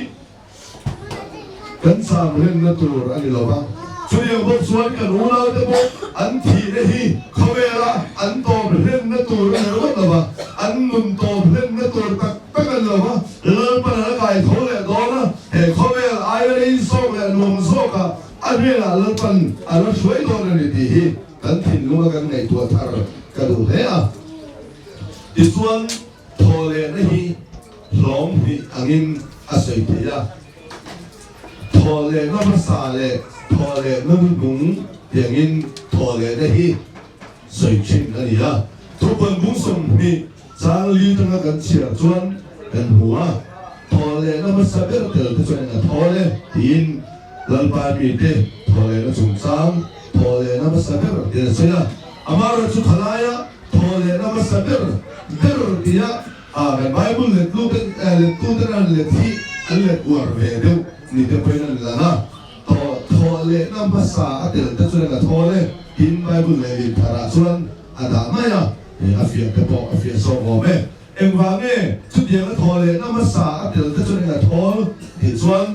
กันสามเล่นนั่นตัวอันนี้เราบ้างส่วนอย่างพวกส่วนกันรู้เราแต่พวกอันที่นี่เขาเวลาอันโตเล่นนั่นตัวเราเราบ้างอันนุ่มโตเล่นนั่นตัวตักกันเราบ้างเริ่มปัญหาไก่เขาเลยโดนนะเฮ้เขาเวลาไอ้เรื่องโซ่เลยนุ่มโซ่กันอันนี้เราเริ่มปัญอันนั้นช่วยโดนเลยดีกันถิ่นรู้กันในตัวทารกระดูกเนี่ยที่ส่วนทอเลนี่หลอมที่อันนี้อาศัยเดียทอเลน้ำภาษาเลทอเลน้ำบุ้งอย่างนี้ทอเลนี่สวยจริงอันนี้อ่ะทุกคนบุ้งสมมีจางลีตั้งกันเชียร์ส่วนกันหัวทอเลน้ำภาษาเบลเตอร์ที่ส่วนทอเลทินลัลปามีเตทอเลน้ำจุ่มซ้ำทอเลน้ำภาษาเบลเตอร์เสียอามาร์จุดขลายทอเลน้ำภาษาเบลเดียในไบเบิลเล็ดลูกเล็ดตู้นั้นเล็ดที่อันเล็ดอวดเวเดียวนี่จะเป็นอะไรนะทอเลน้ำภาษาอัตเตอร์จะช่วยกันทอเลหินไบเบิลเล็ดพาราส่วนอาดาไม่อะอาฟิอาเตปออาฟิอาโซโอเมเอ็งว่าเนี่ยชุดเดียวกับทอเลน้ำภาษาอัตเตอร์จะช่วยกันทอที่ส่วน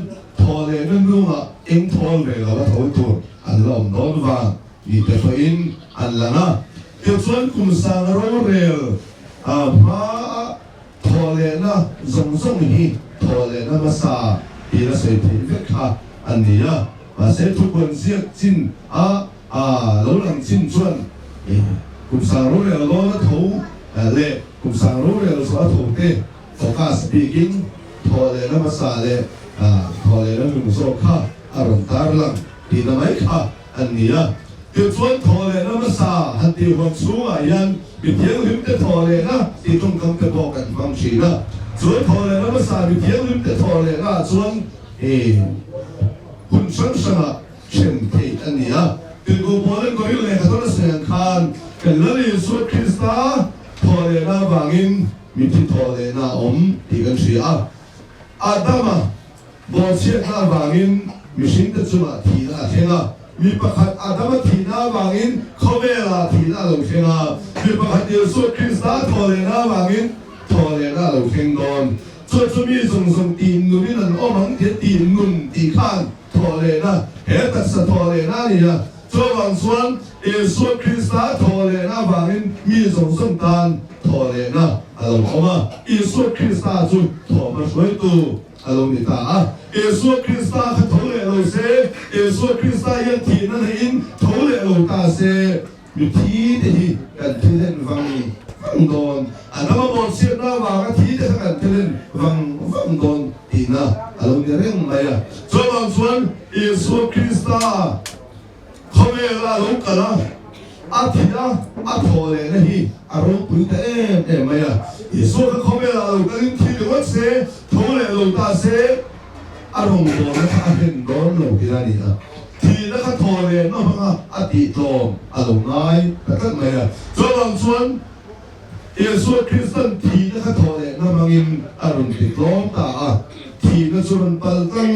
ทอเลนั่นรู้ว่าเอ็งทอเลเราว่าทอตัวอันเราโน้นว่านี่จะเป็นอันละนะที่ส่วนกุมสังโรเรลมาทอเลนะจงฮีทอเลนะมาซาที่เราเสพติดค่ะอันนี้มาเสพทุกคนเสียจินเราหลังจินชวนกุมสังรู้เรื่องเราละถูเล่กุมสังรู้เรื่องเราถูเต้โฟกัสปีกิ้งทอเลนะมาซาเล่ทอเลนะมุสโซค่ะอารมณ์ตาลังที่ทำไมค่ะอันนี้ที่ส่วนทอเลนะมาซาหันที่ความสูงยันบิดเทียงลิมเตทอเลนะที่ตรงคำกระบอกกันฟังชีนะส่วนทอเลนะมาซาบิดเทียงลิมเตทอเลนะส่วนคุณสังสนะเช่นที่อันนี้ถึงกูพอเล่นก็ยิ่งเลยขอโทษเสียงคานกันเลยส่วนคริสตาทอเลนะบางอินมีที่ทอเลนะที่กันชีอาดามาบอกเสียนะบางอินมีสิ่งที่จุมาที่น่าเชื่อมีประคัตอาดามทีน่าบางอินเขาเวลาทีน่าลงเชียงมีประคัตเยซูคริสต์ทอเลน่าบางอินทอเลน่าลงเชียงนอนส่วนจะมีส่งตีนนุ่นนั่นอ้อมังเทียตีนนุ่นตีข้างทอเลน่าเฮตัสทอเลน่านี่ส่วนบางส่วนเยซูคริสต์ทอเลน่าบางอินมีส่งตานทอเลน่าอารมณ์เขามาเยซูคริสต์จุดทอมาช่วยตัวอารมณ์นี่ตาเยซูคริสต์เขาทอเลเราเสเยซูคริสต์ยังทีนั่นเองทอเลเราตาเสอยู่ที่ที่กันที่เล่นฟังโดนอันนั้นมาบอกเสียน้าว่ากันที่จะกันที่เล่นฟังโดนทีน่ะอารมณ์นี่เรื่องอะไรส่วนบางส่วนเยซูคริสต์เขาเวลาลงกันอาทิตย์อาทอเลนะฮีอารมณ์ปุ่นแต่ไม่เยซูเขาเวลาลงกันที่เดือดเสทอเลลงตาเสอารมณ์โดนนะเห็นโดนลงที่นั่นนี่ทีนั้นก็ทอเลนะพังอาทิตย์ลมอารมณ์ง่ายแต่ก็ไม่ส่วนบางส่วน เยซูคริสต์ทีนะข้าทอเลยนะมังอินอารมณ์ติดล้อมตาทีนะส่วนปัลตัง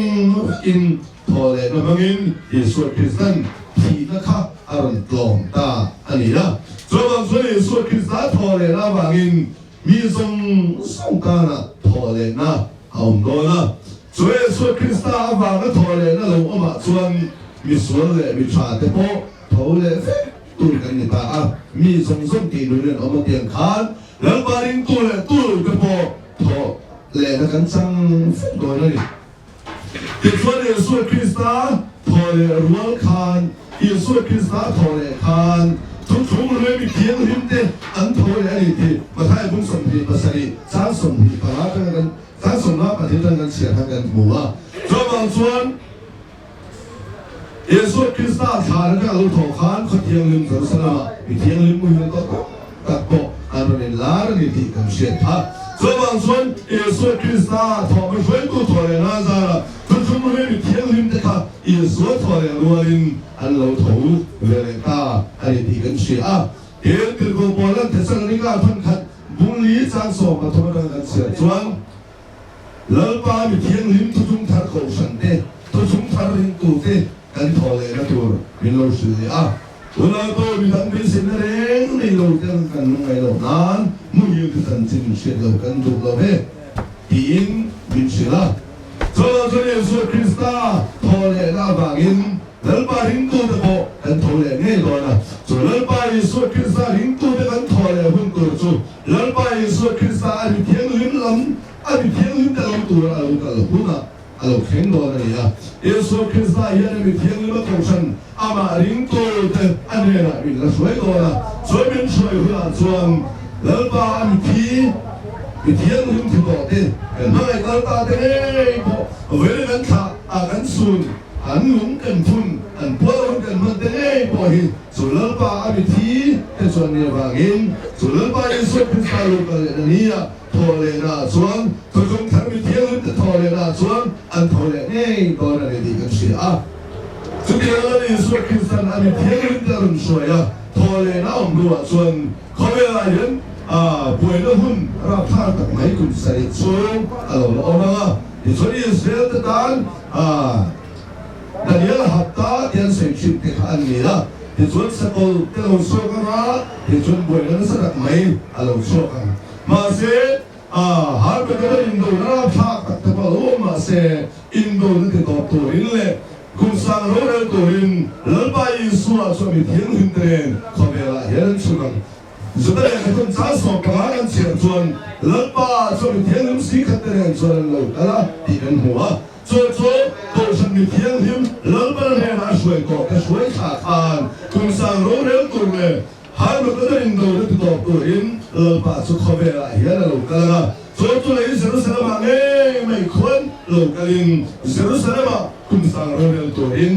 อินทอเลยนะมังอินเยซูคริสต์ทีนะข้าอารมณ์ล้อมตาอันนี้นะส่วนบางส่วนเยซูคริสต์ทอเลยนะมังอินมีสงการนะทอเลยนะเอาโดนะส่วนเยซูคริสต์วางนะทอเลยนะเราเอามาส่วนมีส่วนเลยมีชาติโปทอเลยตูกันนี่ตามีสงตีดูเรื่องเอามาเตียงคานแล้วบาริงตูเลยตูกันโปทอเลยนะกันสังโดนนี่ที่ส่วนเยซูคริสต์ทอเลยรัวคานเยซูคริสต์ทอเลยคานทุกๆเลยมีเทียงหิมเตอันทอเลยนี่ที่มาท้ายบุญสมพีภาษาดีสร้างสมพีพระกันสร้างสมมาปฏิบัติกันเสียทางกันหมู่ส่วนบางส่วนเยซูคริสต์ชาติเราถกขานขดเทียงลิมกับสนามีเทียงลิมมือก็ตัดโปอันเป็นลาร์นี่ที่กันเสียท่าส่วนบางส่วนเยซูคริสต์ถอดไม่ช่วยตัวถอดเลยนะจ๊ะทุกๆเลยมีเทียงลิมเด็กเยซูถอดเลยรัวลิมอันเราถูเวลาตาอันนี้ที่กันเสียเห็นคือกูบอกแล้วแต่สังนิกาพันขัดบุญลี้จางสอบมาทำกันเสียส่วนแล้วป้ามีเทียงลิมทุกๆทัดของฉันเต้ทุกๆทัดลิมกูเต้กันทอเลยนะตัวมีเราสื่อตัวเราตัวมีทั้งเป็นสิ่งเร่งในโลกกันกันไงเรานานมุ่งยืนกันจริงเชื่อเรากันดูเราเพ่ทีนมินเชื่อตัวเราตัวเยซูคริสต์ทอเลยนะบางอินแล้วบางอินตัวเด็กกันทอเลยไงก่อนนะตัวแล้วบางเยซูคริสต์อินตัวเด็กกันทอเลยหุ่นตัวตัวแล้วบางเยซูคริสต์อันนี้เพียงลิ้นลำอันนี้เพียงลิ้นแต่ลำตัวเรากันหุ่นอ่ะเราแข็งตัวนี่อ่ะเยซูคริสต์ยังมีเทียงลิมของฉันอามาริงตัวเด็กอันนี้นะมีละสวยตัวนะสวยเป็นสวยหัวส่วนแล้วบางทีมีเทียงลิมที่บอกเด็กกันไม่กันตาเด็กพอเวลากันขากันสูนอันหนุ่มกันทุนอันพวกกันมันเด็กพอเห็นส่วนแล้วบางมีทีแต่ส่วนนี้บางเองส่วนแล้วบางเยซูคริสต์ลูกกันนี่อ่ะทอเลยนะส่วนทุกท่านมีเทียงลิมแต่ทอเลยนะส่วนอันทอเลยนี่ก็นั่นเองกันเสียสุดท้ายเยซูคริสต์อันนี้เทียงลิมแต่รุ่นสวยทอเลยนะองค์ดูส่วนเขาเวลาเห็นป่วยแล้วหุ่นรับท่าตักไม้กุศลสูงเราเอามาที่ส่วนอิสราเอลต่างดันเยลหัตตาเดียนเสียชีวิตที่ขันนี้ละที่ส่วนสกุลที่เราสู้กันมาที่ส่วนป่วยนั้นสักไม้เราสู้กันมาเสียหาเป็นอะไรอินโดรับท่าตักตะวันโอ้มาเสียอินโดนั่นที่ตอบตัวอินเล่คุณสังโรเรลตัวอินหลังไปสู้อาสมิเทียนหินเทรนเขาเวลาเห็นสุกันสุดท้ายคนจ้าสอบประหารเสียส่วนหลังไปสมิเทียนหินสีขัดเทรนส่วนเราแต่ละที่เป็นหัวส่วนตัวฉันมีเทียนหินหลังไปเนี่ยนะช่วยก่อแค่ช่วยขาดานคุณสังโรเรลตัวเนี่ยหาเป็นอะไรอินโดนั่นที่ตอบตัวอินหลังไปสุขเวลาเห็นเราแต่ละส่วนตัวอิสราเอลมาไม่ควรโลกาลินอิสราเอลมาคุณสังโรเรลตัวอิน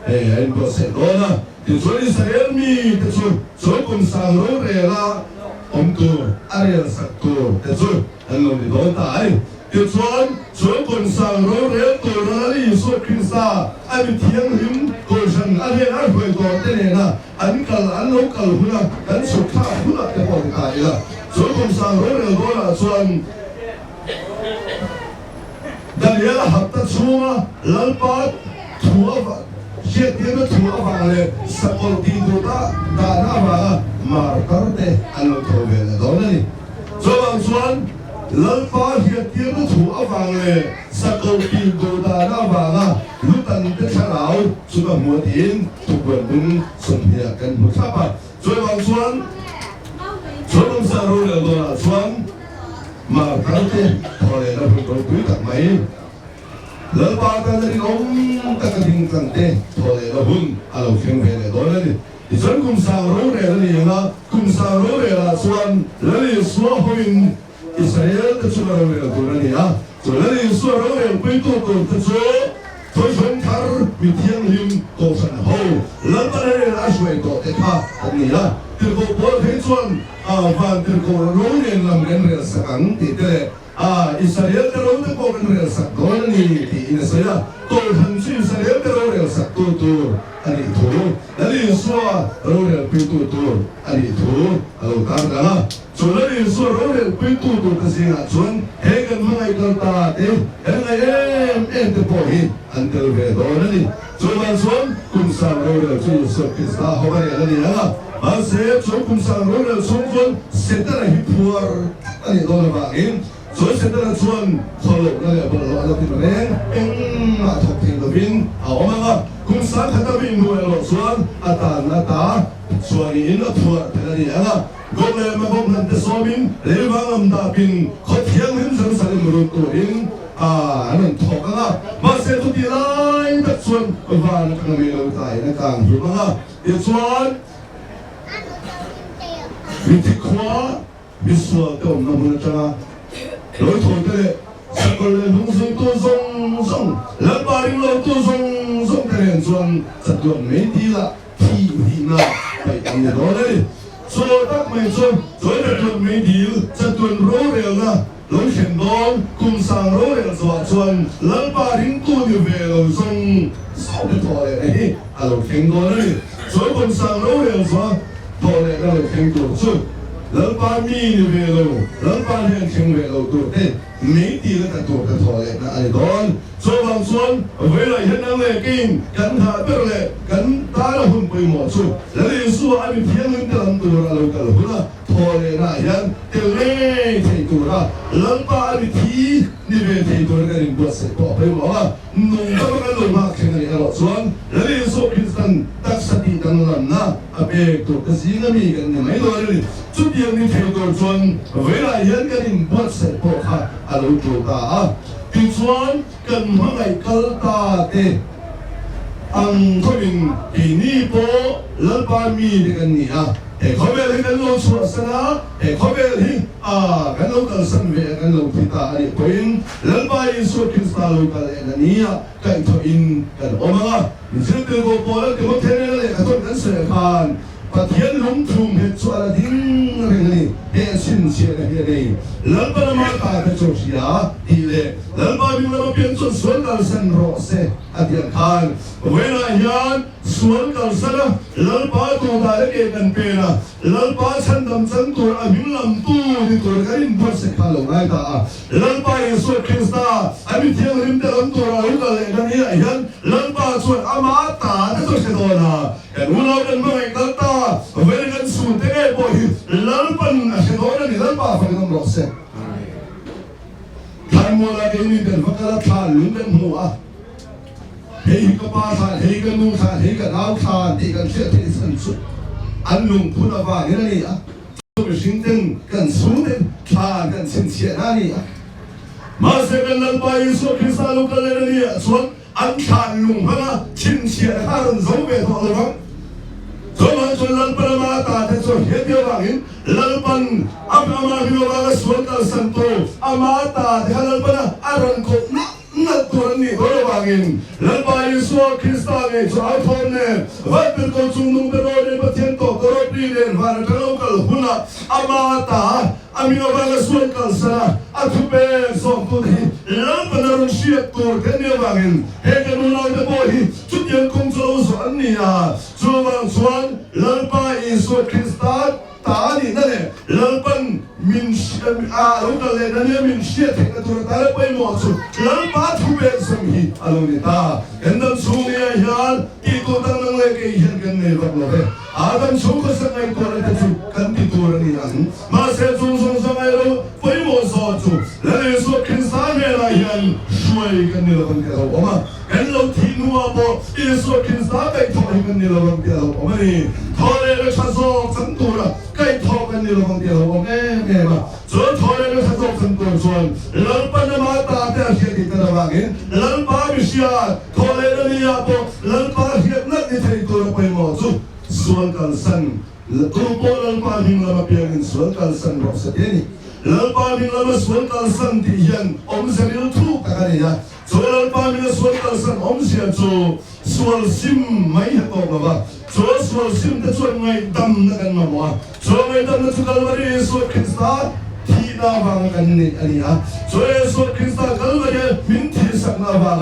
เป็นโปรเซสโดนะที่ส่วนอิสราเอลมีแต่ส่วนคุณสังโรเรลองตัวอะไรสักตัวแต่ส่วนอันนั้นที่โดนตายที่ส่วนคุณสังโรเรลตัวนั้นอิสราเอลคริสต์อันนี้เทียงหิมตัวฉันอันนี้น่าช่วยตัวเต้นนะอันลูกหัวอันสุดท้ายหัวแต่พอตายละส่วนคุณสังโรเรลตัวนั้นส่วนดันเยลหัตถ์ชัวลัลปัดทัวเช็ดเยอะทัวฟังเลยสกุลตีดูตาดานาบามาร์คาร์เตอันลูกทัวเวลาโดนนี่ส่วนลัลปัดเช็ดเยอะทัวฟังเลยสกุลตีดูตานาบาลุตันเตชะลาวสุดหัวดินทุกวันนึงสมเพียกันหมดครับส่วนคุณสังโรเรลตัวนั้นส่วนมาครั้งที่พอเลยเราเป็นคนคุยกับไหมแล้วบางการที่องค์ตะกันทิ้งกันเต้พอเลยเราหุ่นเราเข่งไปเลยโดนเลยที่ส่วนคุณสังโรเรลนี่นะคุณสังโรเรลส่วนแล้วนี่ส่วนหุ่นอิสราเอลก็ส่วนโรเรลตัวนี้นะส่วนแล้วนี่ส่วนโรเรลเป็นตัวที่ส่วนทาร์มีเทียงลิมโกสันโฮแล้วก็เลยราชเวโตเอท่าอันนี้นะที่เขาบอกให้ส่วนฟังที่เขารู้เรื่องลำเรียนเรื่องสังที่เด็กอิสราเอลก็รู้ที่เขาเป็นเรื่องสักตัวนี้ที่อิสราเอลตัวทั้งชื่ออิสราเอลก็รู้เรื่องสักตัวอันนี้ถูกแล้วนี่ส่วนรู้เรื่องเป็นตัวอันนี้ถูกเราตามกันนะ ส่วนแล้วนี่ส่วนเราเรียนไปตู้กระเสียงส่วนเฮกันเมื่อไงกันตาเอ็งไงจะพอเห็นอันเกิดเหตุนั่นนี่ส่วนบางส่วนคุณสร้างเราเรียนช่วยสุขสาเขาไปอะไรนี่นะบางเสียส่วนคุณสร้างเราเรียนส่วนเสร็จแล้วฮิพัวอันนี้โดนบางเองส่วนเสร็จแล้วส่วนเขาหลบแล้วเนี่ยบอกเราที่มันเองมาถกเถียงกับวินเอามาก็คุณสร้างขัดวินด้วยเราส่วนอาตาส่วนอินอัทัวร์อะไรนี่นะก็เลยมาบอกนั่นจะสอบอินเรื่องบางอันดาบินเขาเถียงหินสังสรรค์มรุนตัวอินนั่นถกกันมาเสร็จทุกทีไรแต่ส่วนว่านักมีเราตายนักการอยู่บ้างเดี๋ยวส่วนวิธีขวาวิสวะก็น้ำมันจะโดยถอดเลยสักคนเลยนุ่งสิ่งตัวส่งแล้วบาริโลตัวส่งแต่เรื่องส่วนสัตว์ไม่ดีละที่ดีนะไปทำเนี่ยโดนเลยส่วนตักไม่ส่วนแต่ตัวไม่ดีสัตว์รู้เรื่องนะลงเข็นโดนคุมสังรู้เรื่องส่วนแล้วบาริตัวอยู่เวลส่งสาวถอดเลยลงเข็นโดนเลยส่วนคุมสังรู้เรื่องส่วนถอดเลยแล้วเข็นตัวส่วนแล้วบามีอยู่เวลแล้วบาเรียนเข็นเวลตัวไม่ดีแล้วแต่ตัวถอดเลยนะไอ้โดนส่วนบางส่วนเวลาเห็นนั่งเลยกินกันหาเปเลยกันตาเราหุ่นไปหมดสุดแล้วยิ่งส่วนอันนี้เพียงเงินแต่ลำตัวเรากันหัวพอเลยนะยันเตล่เทตัวเราลำบากอันนี้ที่นี่เป็นเทตัวกันยิ่งปวดเสียพอไปหมดว่านุ่งก็กันลงมาแข่งกันเราส่วนแล้วยิ่งส่วนพิสตันตักสติตั้งลำนะอาเบกตัวกสิงมีกันไม่รู้เลยจุดยังนี่เทตัวส่วนเวลาเห็นกันยิ่งปวดเสียพอค่ะเราตัวตาที่ส่วนกันเมื่อไงกัลตาเตอังเขาเป็นที่นี่โปแล้วบามีกันนี่เขาเป็นกันลงสวดสนาเขาเป็นกันลงกันสันเวกันลงพิตาอันนี้เป็นแล้วบาอิสุขิสตาลงกันนี่กันทอินกันโอมาสิ่งที่เขาบอกแล้วที่เขาเทนเลยเขาต้องกันเสียผ่านปะเทียนลงทุ่งเหตุส่วนดิ้งเรื่องนี้เฮสินเสียเรื่องนี้แล้วบามาตาเป็นโจชียาดีเลยแล้วบาบิมาเป็นส่วนกันสันโรเซอดีตการเวลายันส่วนกันสันแล้วบาตัวตาเล็กกันเป็นแล้วบาฉันดำฉันตัวอาบิลำตู้ที่ตัวกันอินพัสเขลงไงตาแล้วบาอิสุคริสตาอาบิเทียงริมเตลำตัวเรากันเลยกันนี่ยันแล้วบาส่วนอามาตาที่ตัวเชโดนากันวันเราเป็นเมื่อไงกันตาเวลากันสูดเตะบ่อยแล้วเป็นเชโดนานี่แล้วบาฟังน้ำร้อนเสทายมัวละกันนี่เป็นฟังกันทานลุงเป็นหัวเฮ้ยก็ป้าทานเฮ้ยก็นุ่งทานเฮ้ยก็น้ำทานที่กันเชื่อที่สันสุดอันลุงพูดว่าอย่างนี้ตัวสิ่งตึงกันสูดทานกันสินเสียนี่มาเสกันนั้นไปสุขิสาลุกันเลยนี่ส่วนอันทานลุงพระสินเสียข้ารันสมเวทของเราส่วนมันส่วนลันปรมาตาที่ส่วนเฮียเดียวกันลันปันอัปมาพิโรวาส่วนกันสันโตอามาตาที่ลันปันอารันโคนัดตัวนี้โดยว่างินลันไปสุคริสตาเนสอาทอนเนวัดเป็นคนจุงนุ่งเป็นโรเดนประเทศโตกรอบดีเดนวาระกลางกัลหุนะอามาตาอามิโนวาส่วนกันสนะอาทุเบส่งตัวนี้ลันปันรุนเชียตัวกันเดียวว่างินเฮกันนุนาเดบอยจุดยังคงจะรู้ส่วนนี้ส่วนลันไปสุคริสตาตานี่นั่นเองลันปันมินลูกเลยนั่นเนี่ยมินเชียที่กระตุ้นตาไปหมดสุดลันปัทุเบสมีอารมณ์นี้ตากันดันสูงเนี่ยยันอีตัวตั้งนั่งเลยกี่ยันกันเนี่ยแบบนั้นอาดัมสูงก็สังเกตตัวเลยสุดกันที่ตัวนี้ยันมาเสร็จสูงสังเกตเราไปหมดสุดแล้วเนี่ยสุดขึ้นสายเนี่ยละยันช่วยกันเนี่ยเราเป็นเราบ้างกันเราทิ้งหัวบ่อีสุดขึ้นสายไปถอยกันเนี่ยเราเป็นเราบ้างนี่ถอยเลยชั้นสองชั้นตัวละใกล้ถอยกันเนี่ยเราเป็นเราบ้างแม่มาส่วนถอยเลยชั้นสองชั้นตัวส่วนหลังปันมาตาแต่เสียที่ตะวันเองหลังป้ามิเชียถอยเลยเนี่ยบ่หลังป้าเฮียนักที่ไทยตัวไปหมดสุดส่วนกันสันตัวโบราณป้าหิงลำเพียงส่วนกันสันรบเสด็จนี่หลังป้าหิงลำส่วนกันสันที่ยังอมเสียงทุกตะกันเนี่ยส่วนหลังป้าหิงส่วนกันสันอมเสียงจูส่วนซิมไม่เห็นตัวบ้าส่วนซิมแต่ส่วนไม่ดำนักกันมาบ้าส่วนไม่ดำนักสุดกันวันนี้ส่วนคริสต์ที่น่าฟังกันนี่อันนี้ส่วนคริสต์กันวันนี้มินที่สักน่าฟัง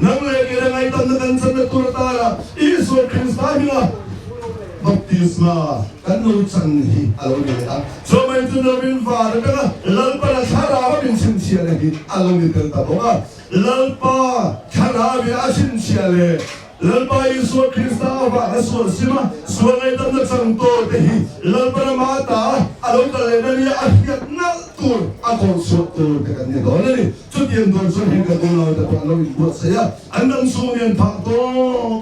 นั่งเลยกันไม่ดำนักกันสันตัวตาละอีส่วนคริสต์มีละ baptisma kan nu chan hi alo ni a so mai tu no bin va de ka lal pa chara ba bin sin sia le hi alo ni tel ta boga lal pa chara bi a sin sia le lal pa Yesu Krista va so sima so ngai tam na chang to te hi lal pa ma ta alo ka le na ni a hiat na tu a ko so tu te kan ni do ni chu tien don so hi ka don lo ta pa lo in bo sa ya an dang su nian pha to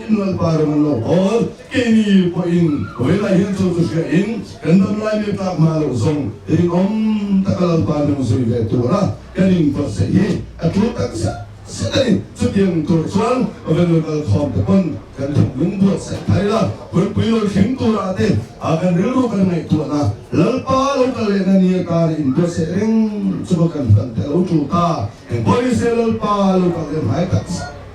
in lal pa ro lo or ke ni po in we la hin so so sia in kan dam lai mi ta ma lo song in om ta ka lal pa no so ve tu ra kan in po sa hi a tu ta sa Sedang setiap tujuan available form depan kan lumbuat saya lah berpilih hingga rate akan rilu kan naik tu na lalpa lokal yang ni kar indo sering sebakan kan terlalu juta yang boleh lalpa lokal yang naik tak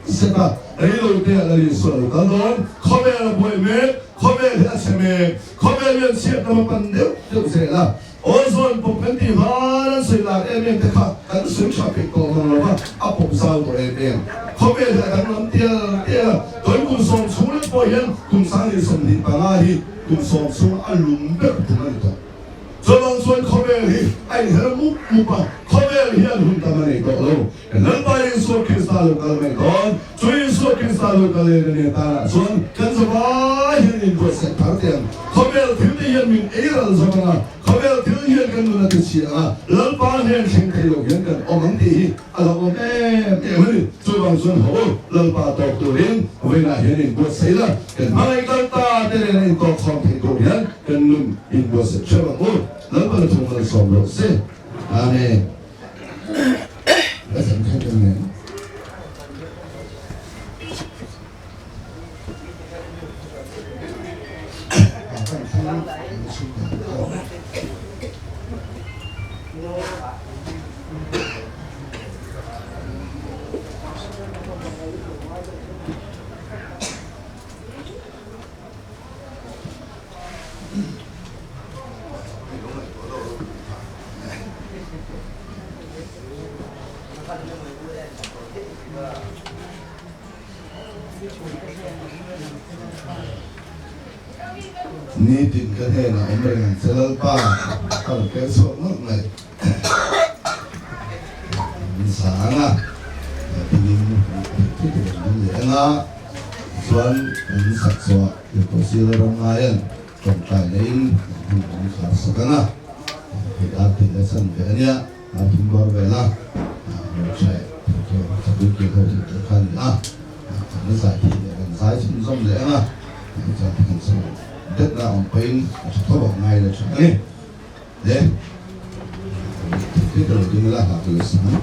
sebab rilu dia dari soal kalau kau boleh mek kau boleh kau yang siap nama pandai tu saya lah Ozon pokenti haran sila emem te kha kan sum shopping ko no ba apop sao to emem khobe da kan lam tia toy kun som sule po yan kun sang ni som ni pangahi kun som sum alum be tuman to Zolang suan khobe hi ai her mu pa khobe hi an hun tamani ko lo nan ba yin so Krista lo kal me don chui so Krista lo kal ne ta suan kan so ba hi ni ko se par tiam khobe thil ni yan min eral zamana khobe thil yan kan na ti sia lal pa hen sing thai lo yan kan omang ti ala o me me chui bang suan ho lal pa to tu rin we na hen ni ko se la kan mai kan ta te ne ko khom ti ko yan kan nun in ko se chaba ko lal 정말 소로세 아멘. 그래서 괜찮네. Ni tin ka the na om ren selal pa kal ke so nok lai sa na tin ti ni na suan ni sak so ke to sil rong ayan tong tai lein ni sa sa kana kita ti lesan ke nya a tin bor ve la chai to ta bu ke ko ti ka ni a ni sa ti kan sai chin som le na cha kan so đất là ông pin có một ngày là sao đấy đấy cái đầu tiên là học từ sáng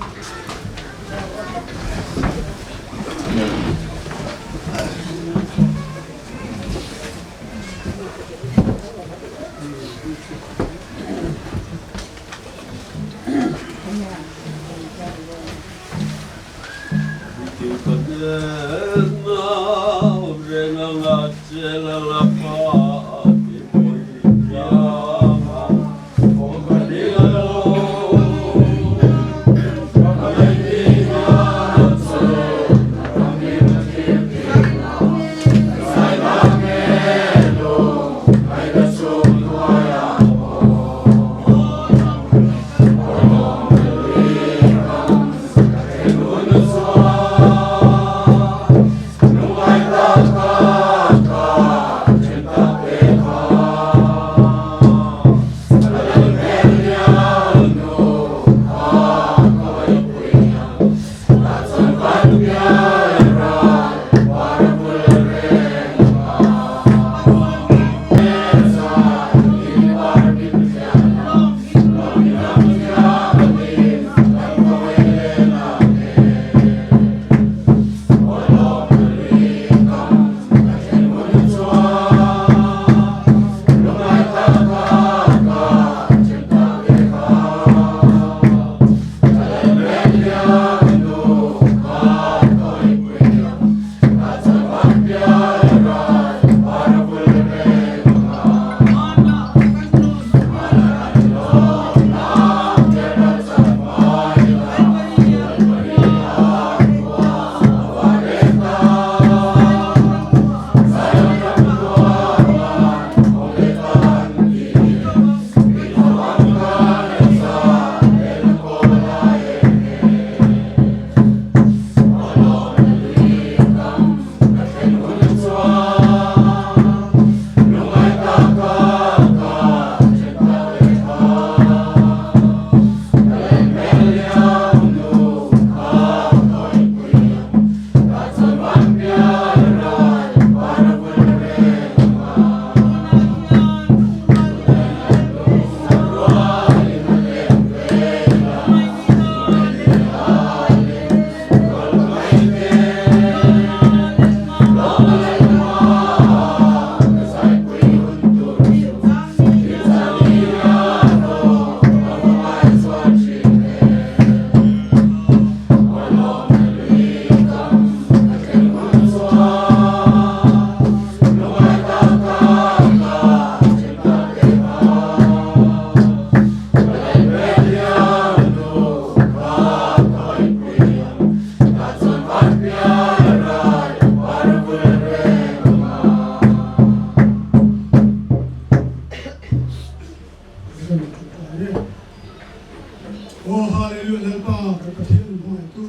Hallelujah, lalpa kathil hoy tu.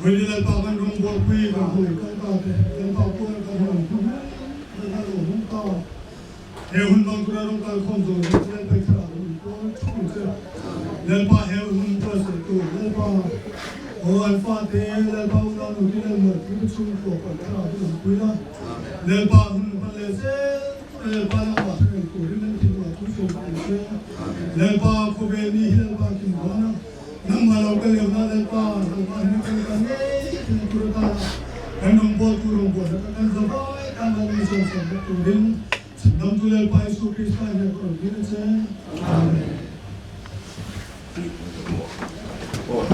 Hoy lalpa kan rong bol pui kan hoy kan ka lalpa ko kan hoy tu. Lalpa hum ta. He hun bang tura rong ka khom zo lalpa khara ko chu se. Lalpa he hun ko se tu lalpa o alfa te lalpa una nu ti lalpa tu chu ko ka khara tu pui na. Lalpa hun pa le se lalpa na ba tu ri len ti ba tu so se. Lalpa ko be ni lalpa ki bona. Nangalo ka le na lalpa lalpa ni ka ne ti tu ta. Kanong bo tu rong bo ka kan zo bai kan ba ni so so tu rin. Nam tu lalpa Yesu Krista ne ko rin se. Amen. Oh.